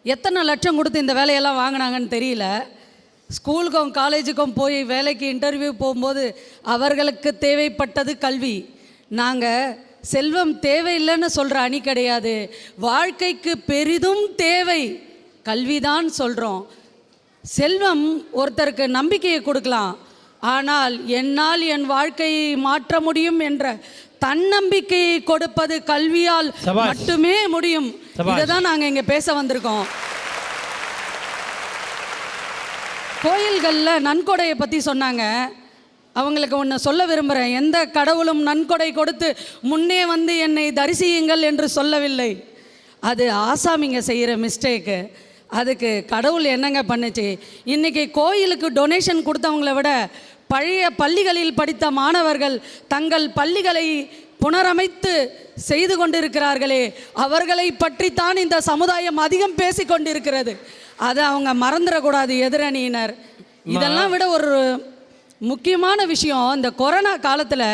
எத்தனை லட்சம் கொடுத்து இந்த வேலையெல்லாம் வாங்கினாங்கன்னு தெரியல. ஸ்கூலுக்கும் காலேஜுக்கும் போய் வேலைக்கு இன்டர்வியூ போகும்போது அவர்களுக்கு தேவைப்பட்டது கல்வி. நாங்கள் செல்வம் தேவையில்லைன்னு சொல்கிற அணி கிடையாது. வாழ்க்கைக்கு பெரிதும் தேவை கல்விதான் சொல்கிறோம். செல்வம் ஒருத்தருக்கு நம்பிக்கையை கொடுக்கலாம், ஆனால் என்னால் என் வாழ்க்கையை மாற்ற முடியும் என்ற தன்னம்பிக்கையை கொடுப்பது கல்வியால் மட்டுமே முடியும். இதை தான் நாங்கள் இங்கே பேச வந்திருக்கோம். கோயில்களில் நன்கொடையை பற்றி சொன்னாங்க. அவங்களுக்கு ஒன்று சொல்ல விரும்புகிறேன். எந்த கடவுளும் நன்கொடை கொடுத்து முன்னே வந்து என்னை தரிசியுங்கள் என்று சொல்லவில்லை. அது ஆசாமிங்க செய்கிற மிஸ்டேக்கு. அதுக்கு கடவுள் என்னங்க பண்ணுச்சு? இன்றைக்கி கோயிலுக்கு டொனேஷன் கொடுத்தவங்கள விட பழைய பள்ளிகளில் படித்த மாணவர்கள் தங்கள் பள்ளிகளை புனரமைத்து செய்து கொண்டிருக்கிறார்களே, அவர்களை பற்றித்தான் இந்த சமுதாயம் அதிகம் பேசி கொண்டிருக்கிறது. அதை அவங்க மறந்துடக்கூடாது எதிரணியினர். இதெல்லாம் விட ஒரு முக்கியமான விஷயம், இந்த கொரோனா காலத்தில்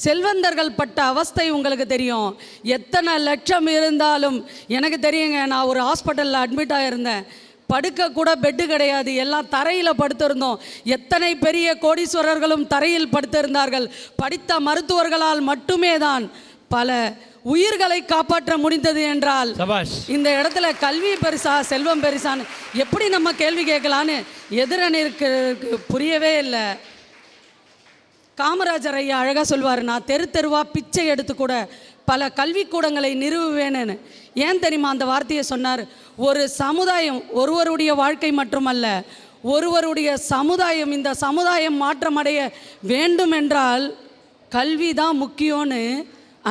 செல்வந்தர்கள் பட்ட அவஸ்தை உங்களுக்கு தெரியும். எத்தனை லட்சம் இருந்தாலும் எனக்கு தெரியுங்க. நான் ஒரு ஹாஸ்பிட்டலில் அட்மிட் ஆகியிருந்தேன். படுக்க கூட பெட்டு கிடையாது, எல்லாம் தரையில் படுத்திருந்தோம். எத்தனை பெரிய கோடீஸ்வரர்களும் தரையில் படுத்திருந்தார்கள். படித்த மருத்துவர்களால் மட்டுமே தான் பல உயிர்களை காப்பாற்ற முடிந்தது என்றால் இந்த இடத்துல கல்வி பெருசா செல்வம் பெருசான்னு எப்படி நம்ம கேள்வி கேட்கலான்னு எதிரணிக்கு புரியவே இல்லை. காமராஜர் ஐயா அழகாக சொல்வார், நான் தெரு தெருவாக பிச்சை எடுத்து கூட பல கல்விக்கூடங்களை நிறுவுவேன்னு. ஏன் தெரியுமா அந்த வார்த்தையை சொன்னார்? ஒரு சமுதாயம், ஒருவருடைய வாழ்க்கை மட்டுமல்ல, ஒருவருடைய சமுதாயம், இந்த சமுதாயம் மாற்றமடைய வேண்டும் என்றால் கல்வி தான் முக்கியம்னு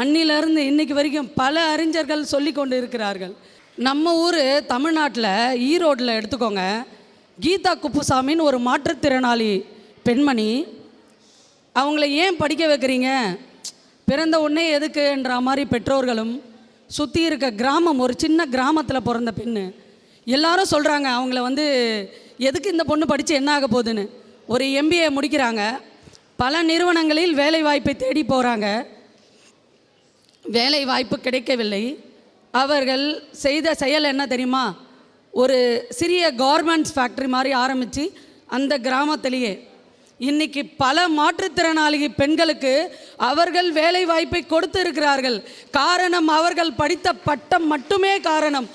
அன்னிலிருந்து இன்னைக்கு வரைக்கும் பல அறிஞர்கள் சொல்லி கொண்டு இருக்கிறார்கள். நம்ம ஊர் தமிழ்நாட்டில் ஈரோட்டில் எடுத்துக்கோங்க. கீதா குப்புசாமின்னு ஒரு மாற்றுத்திறனாளி பெண்மணி. அவங்கள ஏன் படிக்க வைக்கிறீங்க, பிறந்த உடனே எதுக்குன்ற மாதிரி பெற்றோர்களும், சுற்றி இருக்க கிராமம், ஒரு சின்ன கிராமத்தில் பிறந்த பெண்ணு, எல்லாரும் சொல்கிறாங்க அவங்கள எதுக்கு இந்த பொண்ணு படித்து என்ன ஆக போகுதுன்னு. ஒரு MBA முடிக்கிறாங்க, பல நிறுவனங்களில் வேலை வாய்ப்பை தேடி போகிறாங்க, வேலை வாய்ப்பு கிடைக்கவில்லை. அவர்கள் செய்த செயல் என்ன தெரியுமா? ஒரு சிறிய கார்மெண்ட்ஸ் ஃபேக்ட்ரி மாதிரி ஆரம்பித்து அந்த கிராமத்திலேயே இன்னைக்கு பல மாற்றுத்திறனாளி பெண்களுக்கு அவர்கள் வேலை வாய்ப்பை கொடுத்து இருக்கிறார்கள். காரணம் அவர்கள் படித்த பட்டம் மட்டுமே காரணம்.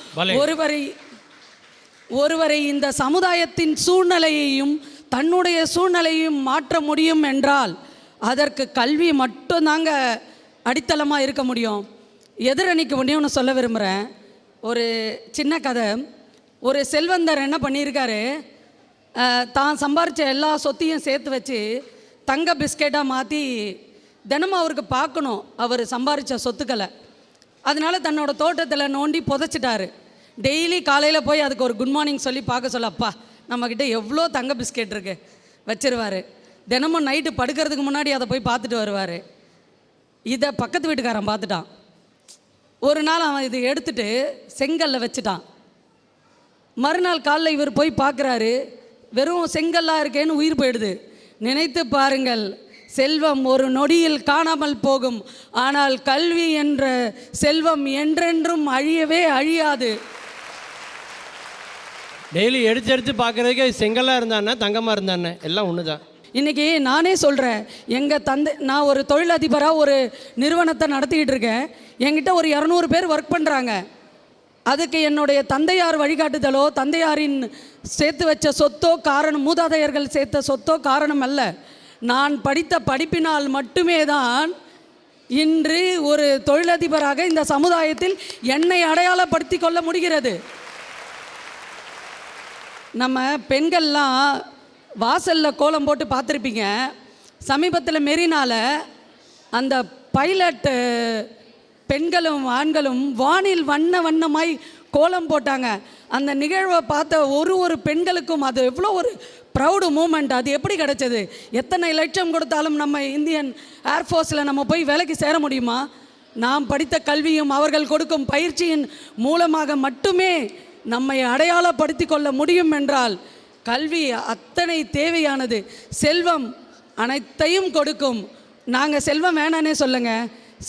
ஒருவரை இந்த சமுதாயத்தின் சூழ்நிலையையும் தன்னுடைய சூழ்நிலையையும் மாற்ற முடியும் என்றால் அதற்கு கல்வி மட்டும்தாங்க அடித்தளமாக இருக்க முடியும். எதிரணிக்கு ஒன்று சொல்ல விரும்புகிறேன். ஒரு சின்ன கதை. ஒரு செல்வந்தர் என்ன பண்ணியிருக்காரு, தான் சம்பாரித்த எல்லா சொத்தையும் சேர்த்து வச்சு தங்க பிஸ்கெட்டாக மாற்றி தினமும் அவருக்கு பார்க்கணும் அவர் சம்பாரித்த சொத்துக்களை. அதனால் தன்னோட தோட்டத்தில் நோண்டி புதைச்சிட்டாரு. டெய்லி காலையில் போய் அதுக்கு ஒரு குட் மார்னிங் சொல்லி பார்க்க சொல்ல, அப்பா நம்மக்கிட்ட எவ்வளோ தங்க பிஸ்கெட் இருக்குது வச்சிருவார். தினமும் நைட்டு படுக்கிறதுக்கு முன்னாடி அதை போய் பார்த்துட்டு வருவார். இதை பக்கத்து வீட்டுக்காரன் பார்த்துட்டான். ஒரு நாள் அவன் இதை எடுத்துகிட்டு செங்கல்ல வச்சுட்டான். மறுநாள் காலையில் இவர் போய் பார்க்குறாரு, வெறும் செங்கல்லாக இருக்கேன்னு உயிர் போயிடுது. நினைத்து பாருங்கள், செல்வம் ஒரு நொடியில் காணாமல் போகும், ஆனால் கல்வி என்ற செல்வம் என்றென்றும் அழியவே அழியாது. டெய்லி எடுத்து பார்க்குறதுக்கு செங்கல்லாக இருந்தானே தங்கமாக இருந்தானே எல்லாம் ஒன்று தான். இன்றைக்கி நானே சொல்கிறேன், எங்கள் தந்தை, நான் ஒரு தொழிலதிபராக ஒரு நிறுவனத்தை நடத்திக்கிட்டு இருக்கேன். என்கிட்ட ஒரு 200 பேர் ஒர்க் பண்ணுறாங்க. அதுக்கு என்னுடைய தந்தையார் வழிகாட்டுதலோ தந்தையாரின் சேர்த்து வச்ச சொத்தோ காரணம், மூதாதையர்கள் சேர்த்த சொத்தோ காரணம் அல்ல. நான் படித்த படிப்பினால் மட்டுமே தான் இன்று ஒரு தொழிலதிபராக இந்த சமுதாயத்தில் என்னை அடையாளப்படுத்தி கொள்ள முடிகிறது. நம்ம பெண்கள்லாம் வாசலில் கோலம் போட்டு பார்த்துருப்பீங்க. சமீபத்தில் மெரினாவில் அந்த பைலட்டு பெண்களும் ஆண்களும் வானில் வண்ணமாய் கோலம் போட்டாங்க. அந்த நிகழ்வை பார்த்த ஒரு பெண்களுக்கும் அது எவ்வளோ ஒரு ப்ரௌடு மூமெண்ட். அது எப்படி கிடச்சது? எத்தனை லட்சம் கொடுத்தாலும் நம்ம இந்தியன் ஏர்ஃபோர்ஸில் நம்ம போய் வேலைக்கு சேர முடியுமா? நாம் படித்த கல்வியும் அவர்கள் கொடுக்கும் பயிற்சியின் மூலமாக மட்டுமே நம்மை அடையாளப்படுத்தி கொள்ள முடியும் என்றால் கல்வி அத்தனை தேவையானது. செல்வம் அனைத்தையும் கொடுக்கும். நாங்கள் செல்வம் வேணானே சொல்லுங்க.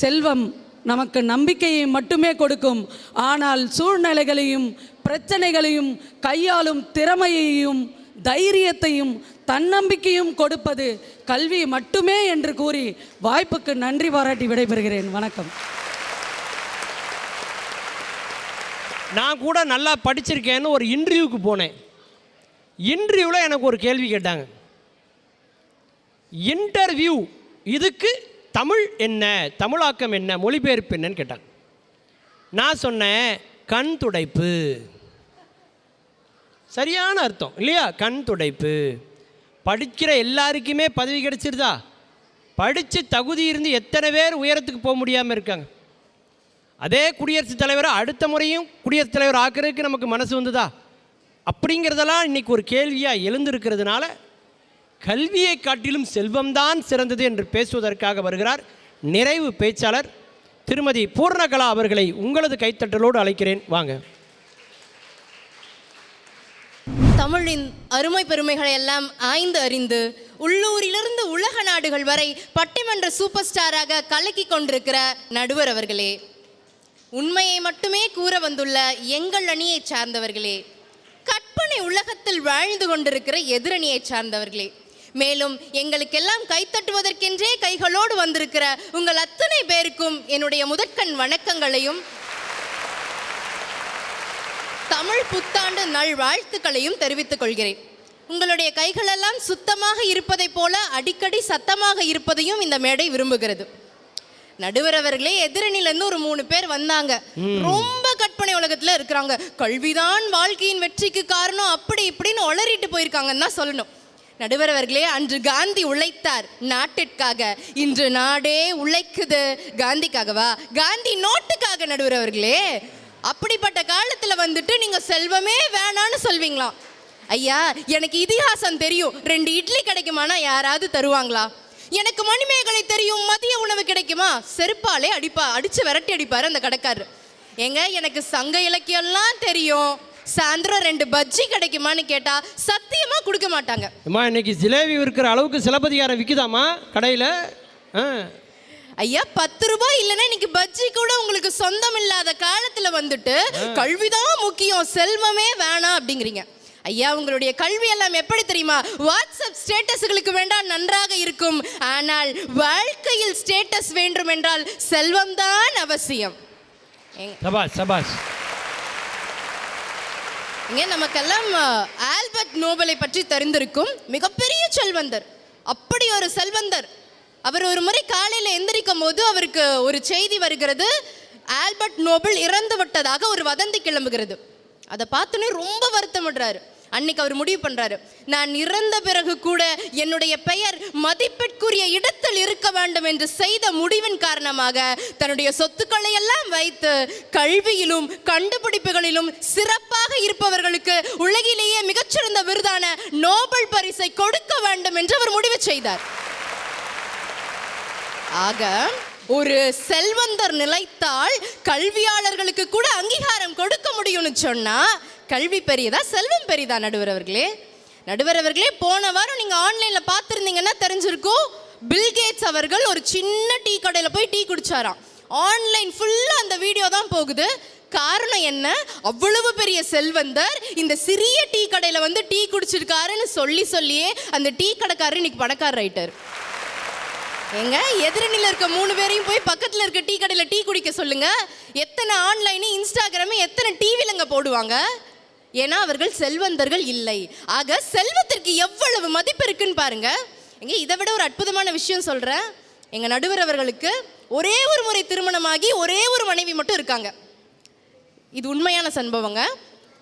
செல்வம் நமக்கு நம்பிக்கையை மட்டுமே கொடுக்கும். ஆனால் சூழ்நிலைகளையும் பிரச்சனைகளையும் கையாளும் திறமையையும் தைரியத்தையும் தன்னம்பிக்கையும் கொடுப்பது கல்வி மட்டுமே என்று கூறி வாய்ப்புக்கு நன்றி பாராட்டி விடைபெறுகிறேன். வணக்கம். நான் கூட நல்லா படிச்சிருக்கேன்னு ஒரு இன்டர்வியூக்கு போனேன். இன்டர்வியூவில் எனக்கு ஒரு கேள்வி கேட்டாங்க. இன்டர்வியூ இதுக்கு தமிழ் என்ன, தமிழாக்கம் என்ன, மொழிபெயர்ப்பு என்னன்னு கேட்டாங்க. நான் சொன்னேன் கண் துடைப்பு. சரியான அர்த்தம் இல்லையா? கண் துடைப்பு. படிக்கிற எல்லாருக்குமே பதவி கிடைச்சிருதா? படித்து தகுதி இருந்து எத்தனை பேர் உயரத்துக்கு போக முடியாமல் இருக்காங்க? அதே குடியரசுத் தலைவரை அடுத்த முறையும் குடியரசுத் தலைவர் ஆக்கிறதுக்கு நமக்கு மனசு வந்ததா? அப்படிங்கிறதெல்லாம் இன்றைக்கி ஒரு கேள்வியாக எழுந்திருக்கிறதுனால கல்வியை காட்டிலும் செல்வம்தான் சிறந்தது என்று பேசுவதற்காக வருகிறார் நிறைவு பேச்சாளர் திருமதி பூர்ணகலா அவர்களை உங்களது கைத்தட்டலோடு அழைக்கிறேன். வாங்க. தமிழின் அருமை பெருமைகளை எல்லாம் ஆய்ந்து அறிந்து உள்ளூரிலிருந்து உலக நாடுகள் வரை பட்டிமன்ற சூப்பர் ஸ்டாராக கலக்கி கொண்டிருக்கிற நடுவர் அவர்களே, உண்மையை மட்டுமே கூற வந்துள்ள எங்கள் அணியை சார்ந்தவர்களே, கற்பனை உலகத்தில் வாழ்ந்து கொண்டிருக்கிற எதிரணியை சார்ந்தவர்களே, மேலும் எங்களுக்கெல்லாம் கைத்தட்டுவதற்கென்றே கைகளோடு வந்திருக்கிற உங்கள் அத்தனை பேருக்கும் என்னுடைய முதற்கண் வணக்கங்களையும் தமிழ் புத்தாண்டு நல்வாழ்த்துக்களையும் தெரிவித்துக் கொள்கிறேன். உங்களுடைய கைகளெல்லாம் சுத்தமாக இருப்பதை போல அடிக்கடி சத்தமாக இருப்பதையும் இந்த மேடை விரும்புகிறது. நடுவர் அவர்களே, எதிரணிலேருந்து ஒரு 3 பேர் வந்தாங்க. ரொம்ப கற்பனை உலகத்துல இருக்கிறாங்க. கல்விதான் வாழ்க்கையின் வெற்றிக்கு காரணம், அப்படி இப்படின்னு உளறிட்டு போயிருக்காங்கன்னு தான் சொல்லணும். நடுவர் அவர்களே, அன்று காந்தி உழைத்தார் நாட்டிற்காக, இன்று நாடே உழைக்குது காந்திக்காகவா? காந்தி நோட்டுக்காக. நடுவர் அவர்களே, அப்படிப்பட்ட காலத்துல வந்துட்டு நீங்க செல்வமே வேணான்னு சொல்வீங்களா? ஐயா, எனக்கு இதிகாசம் தெரியும், 2 இட்லி கிடைக்குமானா யாராவது தருவாங்களா? எனக்கு மணிமேகலை தெரியும், மதிய உணவு கிடைக்குமா? செருப்பாலே அடிச்சு விரட்டி அடிப்பாரு அந்த கடைக்காரர். ஏங்க, எனக்கு சங்க இலக்கியம்லாம் தெரியும், சாயந்தரம் 2 பஜ்ஜி கிடைக்குமான்னு கேட்டா சத்தியமா கொடுக்க மாட்டாங்க. அம்மா, இன்னைக்கு ஜிலேபி விற்கிற அளவுக்கு சிலப்பதிகாரம் விற்குதாம்மா கடையில்? ஐயா, 10 ரூபாய் இல்லைன்னா இன்னைக்கு பஜ்ஜி கூட உங்களுக்கு சொந்தம் இல்லாத காலத்துல வந்துட்டு கல்விதான் முக்கியம், செல்வமே வேணாம் அப்படிங்கிறீங்க. ஐயா, உங்களுடைய கல்வி எல்லாம் எப்படி தெரியுமா? வாட்ஸ்அப் ஸ்டேட்டஸ்களுக்கு வேண்டாம், நன்றாக இருக்கும். ஆனால் வாழ்க்கையில் ஸ்டேட்டஸ் வேண்டும் என்றால் செல்வம் தான் அவசியம். சபாஷ் சபாஷ். இங்கே நமக்கெல்லாம் ஆல்பர்ட் நோபலை பற்றி தெரிந்திருக்கும். மிகப்பெரிய செல்வந்தர், அப்படி ஒரு செல்வந்தர். அவர் ஒரு முறை காலையில் எந்திரிக்கும் போது அவருக்கு ஒரு செய்தி வருகிறது, ஆல்பர்ட் நோபல் இறந்து விட்டதாக ஒரு வதந்தி கிளம்புகிறது. அதை பார்த்துன்னு ரொம்ப வருத்தப்படுறாரு. அன்னைக்கு அவர் முடிவு பண்றாரு, நான் இறந்த பிறகு கூட என்னுடைய பெயர் மதிப்பிற்குரிய இடத்தில் இருக்க வேண்டும் என்று செய்த முடிவின் காரணமாக தன்னுடைய சொத்துக்களை எல்லாம் வைத்து கல்வியிலும் கண்டுபிடிப்புகளிலும் சிறப்பாக இருப்பவர்களுக்கு உலகிலேயே மிகச்சிறந்த விருதான நோபல் பரிசை கொடுக்க வேண்டும் என்று அவர் முடிவு செய்தார். ஆக ஒரு செல்வந்தர் நிலைத்தால் கல்வியாளர்களுக்கு கூட அங்கீகாரம் கொடுக்க முடியும்னு சொன்னா கல்வி பெரியதா செல்வம் பெரியதா? நடுவர் அவர்களே, போன வாரம் நீங்க ஆன்லைன்ல பார்த்திருந்தீங்கன்னா தெரிஞ்சிருக்கும், பில்கேட்ஸ் அவர்கள் ஒரு சின்ன டீ கடையில் போய் டீ குடிச்சாராம். ஆன்லைன் ஃபுல்லா அந்த வீடியோ தான் போகுது. காரணம் என்ன? அவ்வளவு பெரிய செல்வந்தர் இந்த சிறிய டீ கடையில் வந்து டீ குடிச்சிருக்காருன்னு சொல்லியே அந்த டீ கடைக்காரர் இன்னைக்கு பணக்காரர் ஆயிட்டார். ஏங்க, எதிரணியில் இருக்க 3 பேரையும் போய் பக்கத்தில் இருக்க டீ கடையில் டீ குடிக்க சொல்லுங்க. எத்தனை ஆன்லைனு, இன்ஸ்டாகிராமு, எத்தனை டிவிலங்க போடுவாங்க? ஏன்னா அவர்கள் செல்வந்தர்கள் இல்லை. ஆக செல்வத்திற்கு எவ்வளவு மதிப்பு இருக்குன்னு பாருங்க. எங்க, இதை விட ஒரு அற்புதமான விஷயம் சொல்றேன். எங்க நடுவர் அவர்களுக்கு ஒரே ஒரு முறை திருமணமாகி ஒரே ஒரு மனைவி மட்டும் இருக்காங்க. இது உண்மையான சம்பவங்க.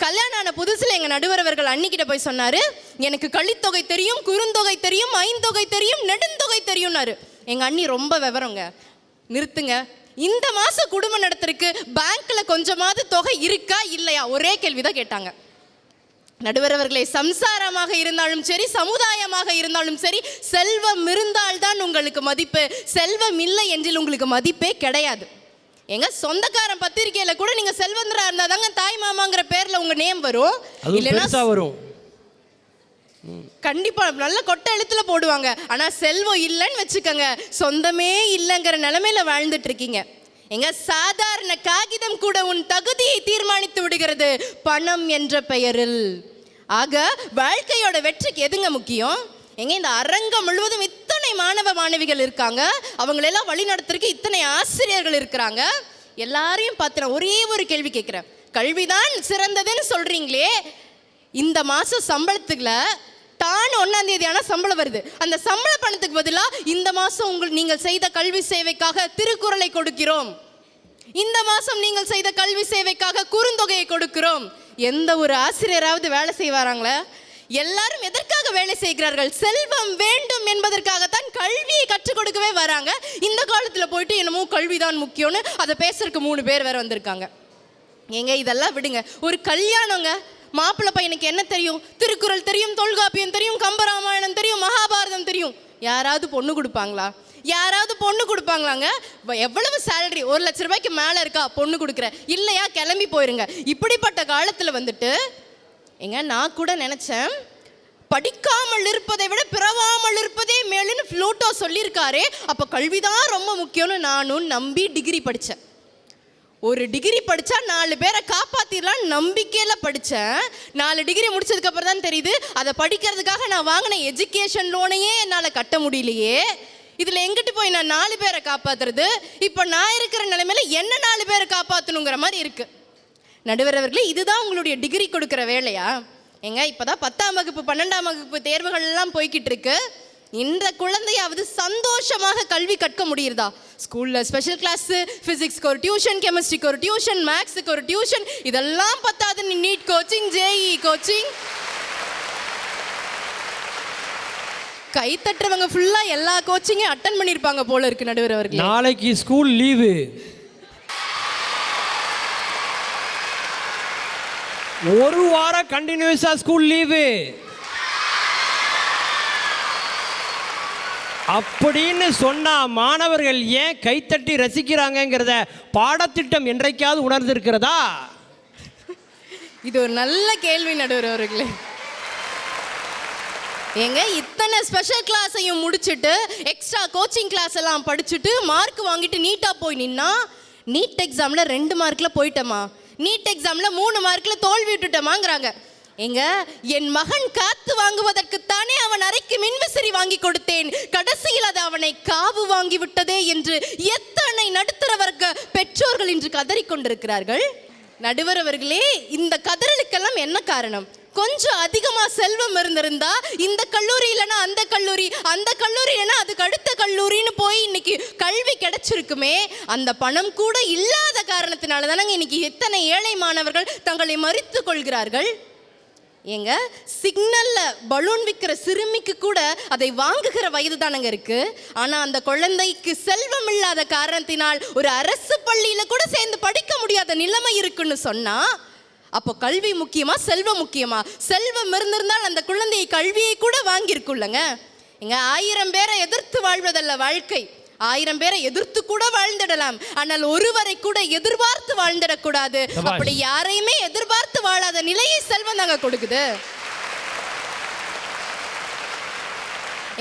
கல்யாணம் ஆன புதுசில் எங்கள் நடுவர் அவர்கள் அன்னிக்கிட்ட போய் சொன்னார், எனக்கு கழித்தொகை தெரியும், குறுந்தொகை தெரியும், ஐந்தொகை தெரியும், நெடுந்தொகை தெரியும்னாரு. எங்கள் அண்ணி ரொம்ப விவரங்க. நிறுத்துங்க, இந்த மாதம் குடும்பம் நடத்துறதுக்கு பேங்க்கில் கொஞ்சமாவது தொகை இருக்கா இல்லையா, ஒரே கேள்விதான் கேட்டாங்க. நடுவர் அவர்களே, சம்சாரமாக இருந்தாலும் சரி, சமுதாயமாக இருந்தாலும் சரி, செல்வம் இருந்தால்தான் உங்களுக்கு மதிப்பு, செல்வம் இல்லை என்றில் உங்களுக்கு மதிப்பே கிடையாது. எங்க சொந்தக்காரன் பத்திரிகையில கூட நீங்க செல்வந்தரா இருந்தா தாங்க தாய் மாமாங்கிற பேர்ல உங்க நேம் வரும், இல்லைன்னா வரும். கண்டிப்பா நல்ல கொட்டை எழுத்துல போடுவாங்க. ஆனா செல்வம் இல்லைன்னு வச்சுக்கோங்க, சொந்தமே இல்லைங்கிற நிலைமையில வாழ்ந்துட்டு இருக்கீங்க. எங்க சாதாரண காகிதம் கூட உன் தகுதியை தீர்மானித்து விடுகிறது பணம் என்ற பெயரில். ஆக வாழ்க்கையோட வெற்றிக்கு எதுங்க முக்கியம்? எங்க இந்த அரங்கம் முழுவதும் இத்தனை மாணவ மாணவிகள் இருக்காங்க, அவங்களெல்லாம் வழி நடத்துறதுக்கு இத்தனை ஆசிரியர்கள் இருக்கிறாங்க. எல்லாரையும் பார்த்து நான் ஒரே ஒரு கேள்வி கேட்குறேன். கல்விதான் சிறந்ததுன்னு சொல்றீங்களே, இந்த மாதம் சம்பளத்துக்குல தான் 1ஆம் தேதி ஆனால் சம்பளம் வருது, அந்த சம்பள பணத்துக்கு பதிலாக இந்த மாதம் நீங்கள் செய்த கல்வி சேவைக்காக திருக்குறளை கொடுக்கிறோம், இந்த மாதம் நீங்கள் செய்த கல்வி சேவைக்காக குறுந்தொகையை கொடுக்கிறோம். எந்த ஒரு ஆசிரியராவது வேலை செய்வாராங்களே? எல்லாரும் எதற்காக வேலை செய்கிறார்கள்? செல்வம் வேண்டும் என்பதற்காகத்தான் கல்வியை கற்றுக் கொடுக்கவே வராங்க. இந்த காலத்தில் போயிட்டு என்னமோ கல்விதான் முக்கியம்னு அதை பேசுறதுக்கு 3 பேர் வேற வந்திருக்காங்க. ஏங்க இதெல்லாம் விடுங்க. ஒரு கல்யாணங்க, மாப்பிள்ளை பையனுக்கு என்ன தெரியும்? திருக்குறள் தெரியும், தொல்காப்பியம் தெரியும், கம்பராமாயணம் தெரியும், மகாபாரதம் தெரியும். யாராவது பொண்ணு கொடுப்பாங்களா? யாராவது பொண்ணு கொடுப்பாங்களாங்க? எவ்வளவு சேலரி? 1 லட்ச ரூபாய்க்கு மேலே இருக்கா, பொண்ணு கொடுக்குற, இல்லையா கிளம்பி போயிருங்க. இப்படிப்பட்ட காலத்தில் வந்துட்டு ஏங்க நான் கூட நினச்சேன், படிக்காமல் இருப்பதை விட பிறவாமல் இருப்பதே மேலுன்னு ஃப்ளூட்டோ சொல்லியிருக்காரே, அப்போ கல்விதான் ரொம்ப முக்கியம்னு நானும் நம்பி டிகிரி படித்தேன். ஒரு டிகிரி படித்தா 4 பேரை காப்பாற்றிடலாம் நம்பிக்கையில் படித்தேன். 4 டிகிரி முடிச்சதுக்கப்புறம் தான் தெரியுது, அதை படிக்கிறதுக்காக நான் வாங்கின எஜுகேஷன் லோனையே என்னால் கட்ட முடியலையே. இதில் எங்கிட்டு போய் நான் 4 பேரை காப்பாற்றுறது? இப்போ நான் இருக்கிற நிலைமையில என்ன 4 பேரை காப்பாற்றணுங்கிற மாதிரி இருக்குது. நடுவர் அவர்களே, இதுதான் உங்களுடைய டிகிரி கொடுக்குற வேலையா? ஏங்க இப்போ தான் 10ஆம் வகுப்பு 12ஆம் வகுப்பு தேர்வுகள் எல்லாம் போய்கிட்டு இருக்கு. இந்த குழந்தையாவது சந்தோஷமாக கல்வி கற்க முடியுதா? ஸ்கூலில் ஸ்பெஷல் கிளாஸு, ஃபிசிக்ஸ்க்கு ஒரு டியூஷன், கெமிஸ்ட்ரிக்கு ஒரு டியூஷன், மேக்ஸுக்கு ஒரு டியூஷன், இதெல்லாம் பத்தாது நீட் கோச்சிங், ஜேஇ கோச்சிங். கை தட்டுறவங்க ஃபுல்லாக எல்லா கோச்சிங்கையும் அட்டன் பண்ணியிருப்பாங்க போல இருக்கு. நடுவர் அவர்கள், நாளைக்கு ஸ்கூல் லீவு, ஒரு வாரம் கண்டினியூஸா ஸ்கூல் லீவு அப்படின்னு சொன்னா மாணவர்கள் ஏன் கைத்தட்டி ரசிக்கிறாங்கிறத பாடத்திட்டம் என்றைக்காவது உணர்ந்திருக்கிறதா? இது ஒரு நல்ல கேள்வி நடுவர் அவர்களே. ஏங்க இத்தனை ஸ்பெஷல் கிளாஸையும் முடிச்சுட்டு எக்ஸ்ட்ரா கோச்சிங் கிளாஸ் எல்லாம் படிச்சுட்டு மார்க் வாங்கிட்டு நீட்டாக போய் நின்னா, நீட் எக்ஸாமில் 2 மார்க்கில் போயிட்டோமா, நீட் எக்ஸாமில் 3 மார்க்கில் தோல்வி விட்டுட்டோமாங்கிறாங்க. எங்க என் மகன் காத்து வாங்குவதற்குத்தானே அவன் அறைக்கு மின்விசிறி வாங்கி கொடுத்தேன், கடைசியில் அது அவனை காவு வாங்கி விட்டதே என்று எத்தனை நடுத்தர வர்க்க பெற்றோர்கள் இன்று கதறிக்கொண்டிருக்கிறார்கள். நடுவர் அவர்களே, இந்த கதறலுக்கெல்லாம் என்ன காரணம்? கொஞ்சம் அதிகமாக செல்வம் இருந்திருந்தா இந்த கல்லூரி இல்லைன்னா அந்த கல்லூரி, அந்த கல்லூரி இல்லைன்னா அதுக்கு அடுத்த கல்லூரின்னு போய் இன்னைக்கு கல்வி கிடைச்சிருக்குமே. அந்த பணம் கூட இல்லாத காரணத்தினால தானங்க இன்னைக்கு எத்தனை ஏழை மாணவர்கள் தங்களை மறித்து கொள்கிறார்கள். ஏங்க சிக்னல்ல பலூன் விற்கிற சிறுமிக்கு கூட அதை வாங்குகிற வயது தானங்க இருக்கு. ஆனா அந்த குழந்தைக்கு செல்வம் இல்லாத காரணத்தினால் ஒரு அரசு பள்ளியில கூட சேர்ந்து படிக்க முடியாத நிலைமை இருக்குன்னு சொன்னா, அப்போ கல்வி முக்கியமா செல்வம் முக்கியமா? செல்வம் இருந்திருந்தால் அந்த குழந்தையை கல்வியை கூட வாங்கியிருக்குள்ளங்க. எங்க 1000 பேரை எதிர்த்து வாழ்வதல்ல வாழ்க்கை, 1000 பேரை எதிர்த்து கூட வாழ்ந்துடலாம், ஆனால் ஒருவரை கூட எதிர்பார்த்து வாழ்ந்துடக்கூடாது. அப்படி யாரையுமே எதிர்பார்த்து வாழாத நிலையை செல்வம் தாங்க கொடுக்குது.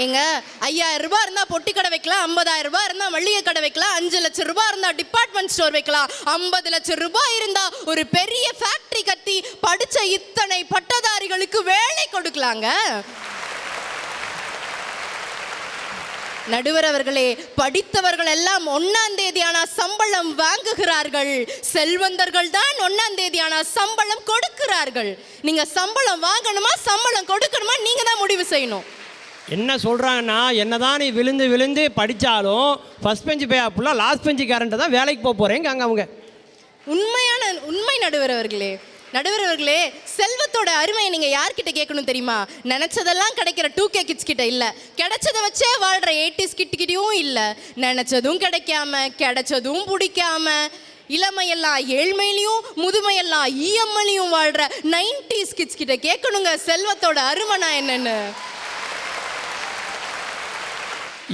ஏங்க 5000 ரூபாய் இருந்தால் பொட்டி கடை வைக்கலாம், 50000 ரூபாய் இருந்தால் மளிகை கடை வைக்கலாம், 5 லட்சம் ரூபாய் இருந்தால் டிபார்ட்மெண்ட் ஸ்டோர் வைக்கலாம், 50 லட்சம் ரூபாய் இருந்தால் ஒரு பெரிய ஃபேக்டரி கட்டி படித்த இத்தனை பட்டதாரிகளுக்கு வேலை கொடுக்கலாங்க. நடுவர் அவர்களே, படித்தவர்கள் எல்லாம் 1ஆம் தேதி ஆனால் சம்பளம் வாங்குகிறார்கள், செல்வந்தர்கள் தான் 1ஆம் தேதி ஆனால் சம்பளம் கொடுக்கிறார்கள். நீங்க சம்பளம் வாங்கணுமா சம்பளம் கொடுக்கணுமா நீங்க தான் முடிவு செய்யணும். என்ன சொல்கிறாங்கன்னா, என்னதான் நீ விழுந்து விழுந்து படித்தாலும் ஃபஸ்ட் பெஞ்சு போய் அப்படிலாம் லாஸ்ட் பெஞ்சு கேரண்ட்டை தான் வேலைக்கு போக போகிறேங்க அவங்க. உண்மை நடுவர் அவர்களே, நடுவர் அவர்களே, செல்வத்தோட அருமையை நீங்க யார்கிட்ட கேட்கணும் தெரியுமா? நினைச்சதெல்லாம் கிடைக்கிற 2K கிட்ஸ் கிட்ட இல்ல, கிடைச்சதை வச்சே வாழ்ற 80s கிட்டயும் இல்ல, நினைச்சதும் கிடைக்காம கிடைச்சதும் பிடிக்காம இளமையெல்லாம் ஏழ்மையிலையும் முதுமையெல்லாம் இஎம்ஐலையும் வாழ்ற 90s கிட்ஸ் கிட்ட கேட்கணுங்க செல்வத்தோட அருமைனா என்னன்னு.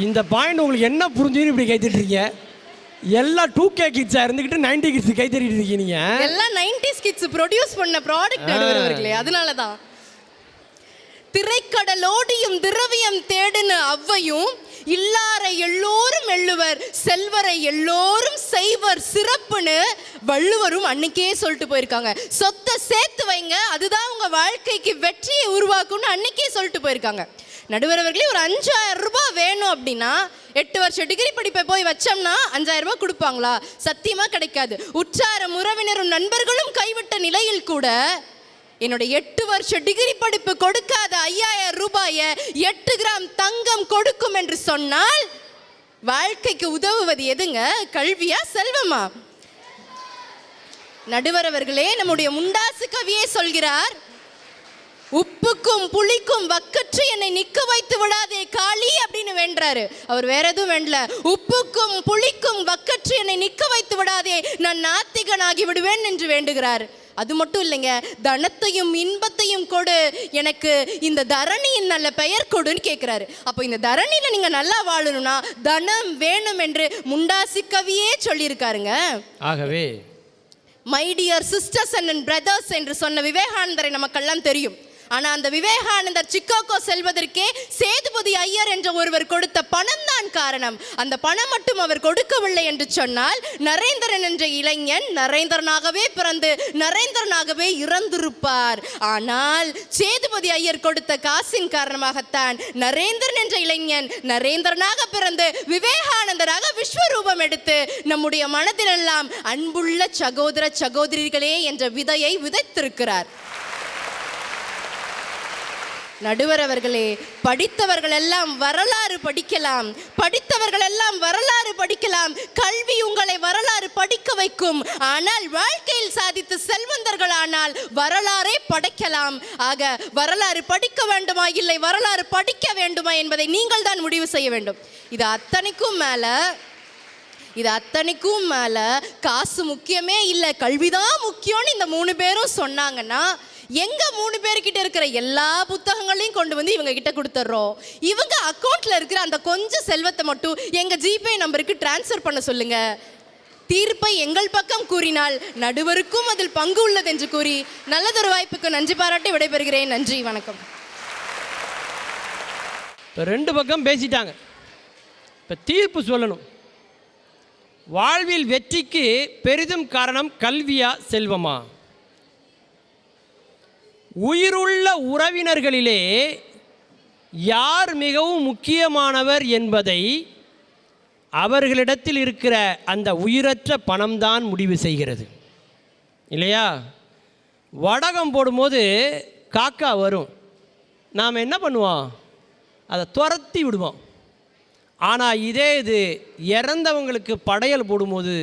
இந்த பாயிண்ட் உங்களுக்கு என்ன புரிஞ்சுன்னு இப்படி கைத்திட்டு இருக்கீங்க? எல்லாம் 2K கிட்ஸா இருந்துகிட்டு 90 கிட்ஸ் கை தட்டிட்டு இருக்கீங்க. எல்லாம் 90s கிட்ஸ் ப்ரொடியூஸ் பண்ண ப்ராடக்ட் நடுவர்களே. அதனால தான் திரைக்கடலோடியும் திரவியம் தேடுன அவ்வையும் இல்லாரை எல்லோரும் எள்ளுவர் செல்வரை எல்லோரும் செய்வர் சிறப்புன்னு வள்ளுவரும் அன்னைக்கே சொல்லிட்டு போயிருக்காங்க. சொத்தை சேர்த்து வைங்க, அதுதான் உங்க வாழ்க்கைக்கு வெற்றியை உருவாக்கும்னு அன்னைக்கே சொல்லிட்டு போயிருக்காங்க. நடுவர் அவர்களே, ஒரு 5000 ரூபாய் வேணும் அப்படின்னா 8 வருஷ டிகிரி படிப்பை போய் வச்சோம்னா 5000 ரூபாய் கொடுப்பாங்களா? சத்தியமா கிடைக்காது. உற்றார உறவினரும் நண்பர்களும் கைவிட்ட நிலையில் கூட என்னோட 8 வருஷ டிகிரி படிப்பு கொடுக்காத 5000 ரூபாயை 8 கிராம் தங்கம் கொடுக்கும் என்று சொன்னால் வாழ்க்கைக்கு உதவுவது எதுங்க? கல்வியா செல்வமா? நடுவர் அவர்களே, நம்முடைய முண்டாசு கவியே சொல்கிறார், உப்புக்கும் புளிக்கும் வக்கற்று என்னை நிக்க வைத்து விடாதே காளி அப்படின்னு வேண்டாரு. அவர் வேற எதுவும் வேண்டல, உப்புக்கும் புளிக்கும் வக்கற்று என்னை நிக்க வைத்து விடாதே, நான் நாத்திகனாகி விடுவேன் என்று வேண்டுகிறார். அது மட்டும் இல்லைங்க, தனத்தையும் இன்பத்தையும் கொடு, எனக்கு இந்த தரணியின் நல்ல பெயர் கொடுன்னு கேட்கிறாரு. அப்போ இந்த தரணியில நீங்க நல்லா வாழணும்னா தனம் வேணும் என்று முண்டாசி கவியே சொல்லியிருக்காருங்க. ஆகவே my dear sisters and brothers என்று சொன்ன விவேகானந்தரை நமக்கெல்லாம் தெரியும். ஆனா அந்த விவேகானந்தர் சிக்காகோ செல்வதற்கே சேதுபதி ஐயர் என்ற ஒருவர் கொடுத்த பணம் தான் காரணம். அந்த பணம் மட்டும் அவர் கொடுக்கவில்லை என்று சொன்னால் நரேந்திரன் என்ற இளைஞன் நரேந்திரனாகவே பிறந்து நரேந்திரனாகவே இறந்திருப்பார். ஆனால் சேதுபதி ஐயர் கொடுத்த காசின் காரணமாகத்தான் நரேந்திரன் என்ற இளைஞன் நரேந்திரனாக பிறந்து விவேகானந்தராக விஸ்வரூபம் எடுத்து நம்முடைய மனதிலெல்லாம் அன்புள்ள சகோதர சகோதரிகளே என்ற விதையை விதைத்திருக்கிறார். நடுவர் அவர்களே, படித்தவர்கள் எல்லாம் வரலாறு படிக்கலாம், படித்தவர்கள் எல்லாம் வரலாறு படிக்கலாம், கல்வி உங்களை வரலாறு படிக்க வைக்கும். ஆனால் வாழ்க்கையில் சாதித்த செல்வந்தர்கள் ஆனால் வரலாறே படைக்கலாம். ஆக வரலாறு படிக்க வேண்டுமா இல்லை வரலாறு படிக்க வேண்டுமா என்பதை நீங்கள் தான் முடிவு செய்ய வேண்டும். இது அத்தனைக்கும் மேல காசு முக்கியமே இல்லை, கல்விதான் முக்கியம்னு இந்த 3 பேரும் சொன்னாங்கன்னா எங்க 3 பேர்கிட்ட இருக்கிற எல்லா புத்தகங்களையும் கொண்டு வந்து இவங்க கிட்ட கொடுத்துட்றோம். இவங்க அக்கௌண்ட்ல இருக்கிற அந்த கொஞ்சம் செல்வத்தை மட்டும் எங்க ஜிபே நம்பருக்கு டிரான்ஸ்ஃபர் பண்ண சொல்லுங்க. தீர்ப்பை எங்கள் பக்கம் கூறினால் நடுவருக்கும் அதில் பங்கு உள்ளது என்று கூறி நல்லதொரு வாய்ப்புக்கு நன்றி பாராட்டி விடைபெறுகிறேன். நன்றி, வணக்கம். 2 பக்கம் பேசிட்டாங்க. இப்போ தீர்ப்பு சொல்லணும். வாழ்வில் வெற்றிக்கு பெரிதும் காரணம் கல்வியா செல்வமா? உயிருள்ள உறவினர்களிலே யார் மிகவும் முக்கியமானவர் என்பதை அவர்களிடத்தில் இருக்கிற அந்த உயிரற்ற பணம்தான் முடிவு செய்கிறது, இல்லையா? வடகம் போடும்போது காக்கா வரும், நாம் என்ன பண்ணுவோம்? அதை துரத்தி விடுவோம். ஆனால் இதே இது இறந்தவங்களுக்கு படையல் போடும்போது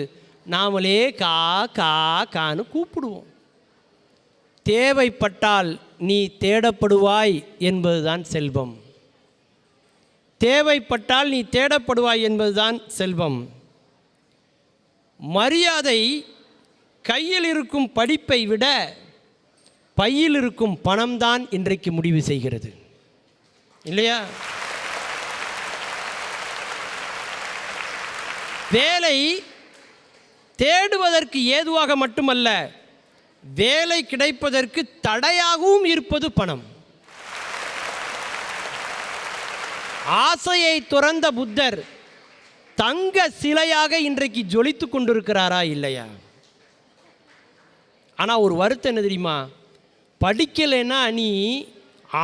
நாமளே கா கா கான்னு கூப்பிடுவோம். தேவைப்பட்டால் நீ தேடப்படுவாய் என்பதுதான் செல்வம். தேவைப்பட்டால் நீ தேடப்படுவாய் என்பதுதான் செல்வம். மரியாதை கையில் இருக்கும் படிப்பை விட பையில் இருக்கும் பணம்தான் இன்றைக்கு முடிவு செய்கிறது, இல்லையா? வேலை தேடுவதற்கு ஏதுவாக மட்டுமல்ல, வேலை கிடைப்பதற்கு தடையாகவும் இருப்பது பணம். ஆசையை துறந்த புத்தர் தங்க சிலையாக இன்றைக்கு ஜொலித்து கொண்டிருக்கிறாரா இல்லையா? ஆனால் ஒரு வருத்தம் என்ன தெரியுமா? படிக்கலைன்னா நீ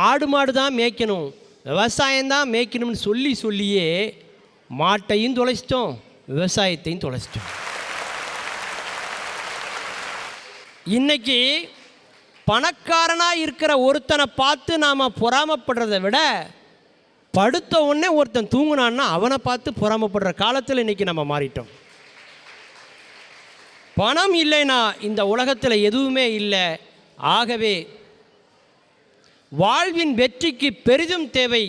ஆடு மாடு தான் மேய்க்கணும், விவசாயம்தான் மேய்க்கணும்னு சொல்லியே மாட்டையும் தொலைச்சிட்டோம், விவசாயத்தையும் தொலைச்சிட்டோம். இன்னைக்கு பணக்காரனாக இருக்கிற ஒருத்தனை பார்த்து நாம் பொறாமப்படுறதை விட படுத்த உடனே ஒருத்தன் தூங்குனான்னா அவனை பார்த்து பொறாமப்படுற காலத்தில் இன்றைக்கி நம்ம மாறிட்டோம். பணம் இல்லைன்னா இந்த உலகத்தில் எதுவுமே இல்லை. ஆகவே வாழ்வின் வெற்றிக்கு பெரிதும் தேவை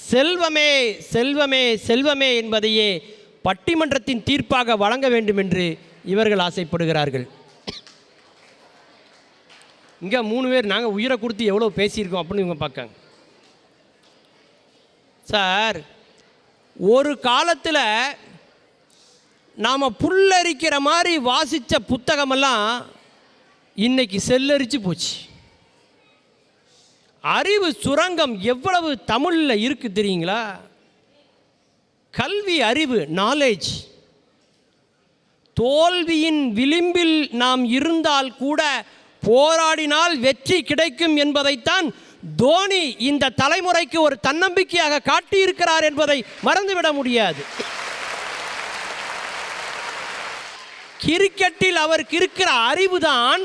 செல்வமே செல்வமே செல்வமே என்பதையே பட்டிமன்றத்தின் தீர்ப்பாக வழங்க வேண்டும் என்று இவர்கள் ஆசைப்படுகிறார்கள். இங்கே 3 பேர் நாங்கள் உயிரை கொடுத்து எவ்வளோ பேசியிருக்கோம் அப்படின்னு இவங்க பார்க்காங்க. சார், ஒரு காலத்தில் நாம் புல்லரிக்கிற மாதிரி வாசித்த புத்தகமெல்லாம் இன்னைக்கு செல்லரிச்சு போச்சு. அறிவு சுரங்கம் எவ்வளவு தமிழில் இருக்குது தெரியுங்களா? கல்வி, அறிவு, நாலேஜ். தோல்வியின் விளிம்பில் நாம் இருந்தால் கூட போராடினால் வெற்றி கிடைக்கும் என்பதைத்தான் தோனி இந்த தலைமுறைக்கு ஒரு தன்னம்பிக்கையாக காட்டியிருக்கிறார் என்பதை மறந்துவிட முடியாது. கிரிக்கெட்டில் அவருக்கு இருக்கிற அறிவுதான்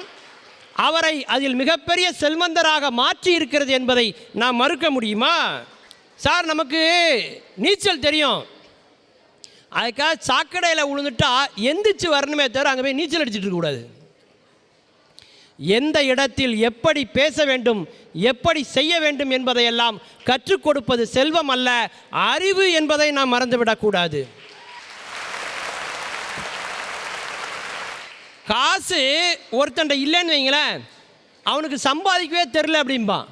அவரை அதில் மிகப்பெரிய செல்வந்தராக மாற்றி இருக்கிறது என்பதை நாம் மறுக்க முடியுமா? சார், நமக்கு நீச்சல் தெரியும், அதுக்காக சாக்கடையில் விழுந்துட்டா எந்திரிச்சு வரணுமே தவிர அங்கே போய் நீச்சல் அடிச்சுட்டு இருக்கக்கூடாது. எந்த இடத்தில் எப்படி பேச வேண்டும், எப்படி செய்ய வேண்டும் என்பதையெல்லாம் கற்றுக் கொடுப்பது செல்வம் அல்ல, அறிவு என்பதை நாம் மறந்துவிடக்கூடாது. காசு ஒருத்தண்ட இல்லைன்னு வைங்களேன், அவனுக்கு சம்பாதிக்கவே தெரில அப்படிம்பான்.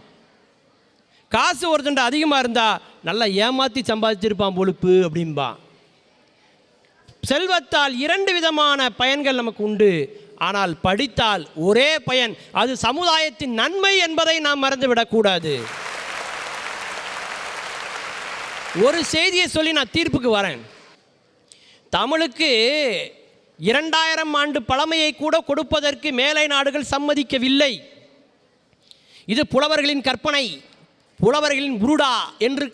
காசு ஒருத்தண்ட அதிகமாக இருந்தால் நல்லா ஏமாற்றி சம்பாதிச்சிருப்பான் பொழுப்பு அப்படிம்பான். செல்வத்தால் 2 விதமான பயன்கள் நமக்கு உண்டு. ஆனால் படித்தால் ஒரே பயன், அது சமுதாயத்தின் நன்மை என்பதை நாம் மறந்துவிடக்கூடாது. ஒரு செய்தியை சொல்லி நான் தீர்ப்புக்கு வரேன். தமிழுக்கு 2000 ஆண்டு பழமையை கூட கொடுப்பதற்கு மேலை நாடுகள் சம்மதிக்கவில்லை. இது புலவர்களின் கற்பனை, புலவர்களின் புருடா என்று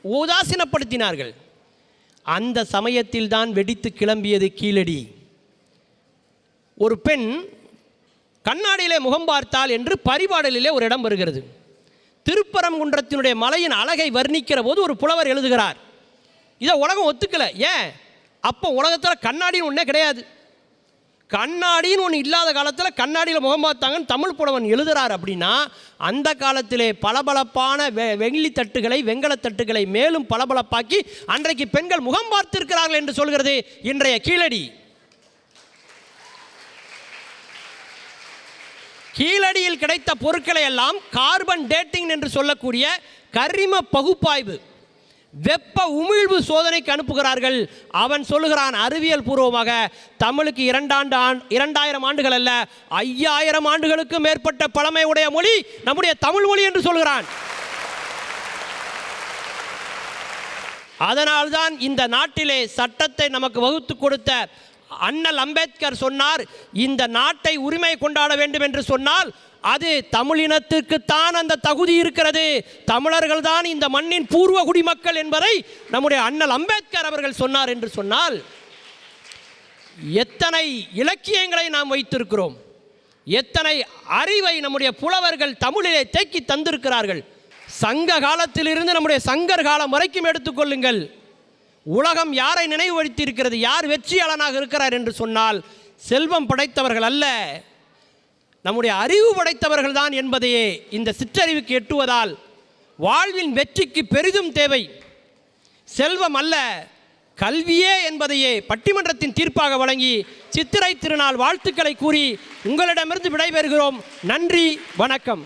உதாசீனப்படுத்தினார்கள். அந்த சமயத்தில் தான் வெடித்து கிளம்பியது கீழடி. ஒரு பெண் கண்ணாடியிலே முகம் பார்த்தால் என்று பரிபாடலிலே ஒரு இடம் வருகிறது. திருப்பரங்குன்றத்தினுடைய மலையின் அழகை வர்ணிக்கிற போது ஒரு புலவர் எழுதுகிறார், இதை உலகம் ஒத்துக்கலை. ஏன்? அப்போ உலகத்தில் கண்ணாடின்னு ஒன்றே கிடையாது. கண்ணாடின்னு ஒன்று இல்லாத காலத்தில் கண்ணாடியில் முகம் பார்த்தாங்கன்னு தமிழ் புலவன் எழுதுகிறார். அப்படின்னா அந்த காலத்திலே பளபளப்பான வெள்ளி தட்டுகளை, வெங்கல தட்டுகளை மேலும் பளபளப்பாக்கி அன்றைக்கு பெண்கள் முகம் பார்த்திருக்கிறார்கள் என்று சொல்கிறது இன்றைய கீழடி. கீழடியில் கிடைத்த பொருட்களை எல்லாம் கார்பன் டேட்டிங் என்று சொல்லக்கூடிய கரிம பகுப்பாய்வு, வெப்ப உமிழ்வு சோதனைக்கு அனுப்புகிறார்கள். அவன் சொல்லுகிறான் அறிவியல் பூர்வமாக தமிழுக்கு 2000 ஆண்டுகள் அல்ல 5000 ஆண்டுகளுக்கு மேற்பட்ட பழமை உடைய மொழி நம்முடைய தமிழ் மொழி என்று சொல்கிறான். அதனால்தான் இந்த நாட்டிலே சட்டத்தை நமக்கு வகுத்து கொடுத்த அண்ணல் அம்பேத்கர் சொன்னார், இந்த நாட்டை உரிமை கொண்டாட வேண்டும் என்று சொன்னால் அது தமிழினத்திற்குத்தான் அந்த தகுதி இருக்கிறது, தமிழர்கள் தான் இந்த மண்ணின் பூர்வ குடிமக்கள் என்பதை நம்முடைய அண்ணல் அம்பேத்கர் அவர்கள் சொன்னார் என்று சொன்னால் எத்தனை இலக்கியங்களை நாம் வைத்திருக்கிறோம், எத்தனை அறிவை நம்முடைய புலவர்கள் தமிழிலே தேக்கி தந்திருக்கிறார்கள். சங்க காலத்திலிருந்து நம்முடைய சங்கர் காலம் வரைக்கும் எடுத்துக்கொள்ளுங்கள். உலகம் யாரை நினைவுபடுத்தி இருக்கிறது, யார் வெற்றியாளனாக இருக்கிறார் என்று சொன்னால் செல்வம் படைத்தவர்கள் அல்ல, நம்முடைய அறிவு படைத்தவர்கள் தான் என்பதையே இந்த சிற்றறிவுக்கு எட்டுவதால் வாழ்வின் வெற்றிக்கு பெரிதும் தேவை செல்வம் அல்ல கல்வியே என்பதையே பட்டிமன்றத்தின் தீர்ப்பாக வழங்கி சித்திரை திருநாள் வாழ்த்துக்களை கூறி உங்களிடமிருந்து விடைபெறுகிறோம். நன்றி, வணக்கம்.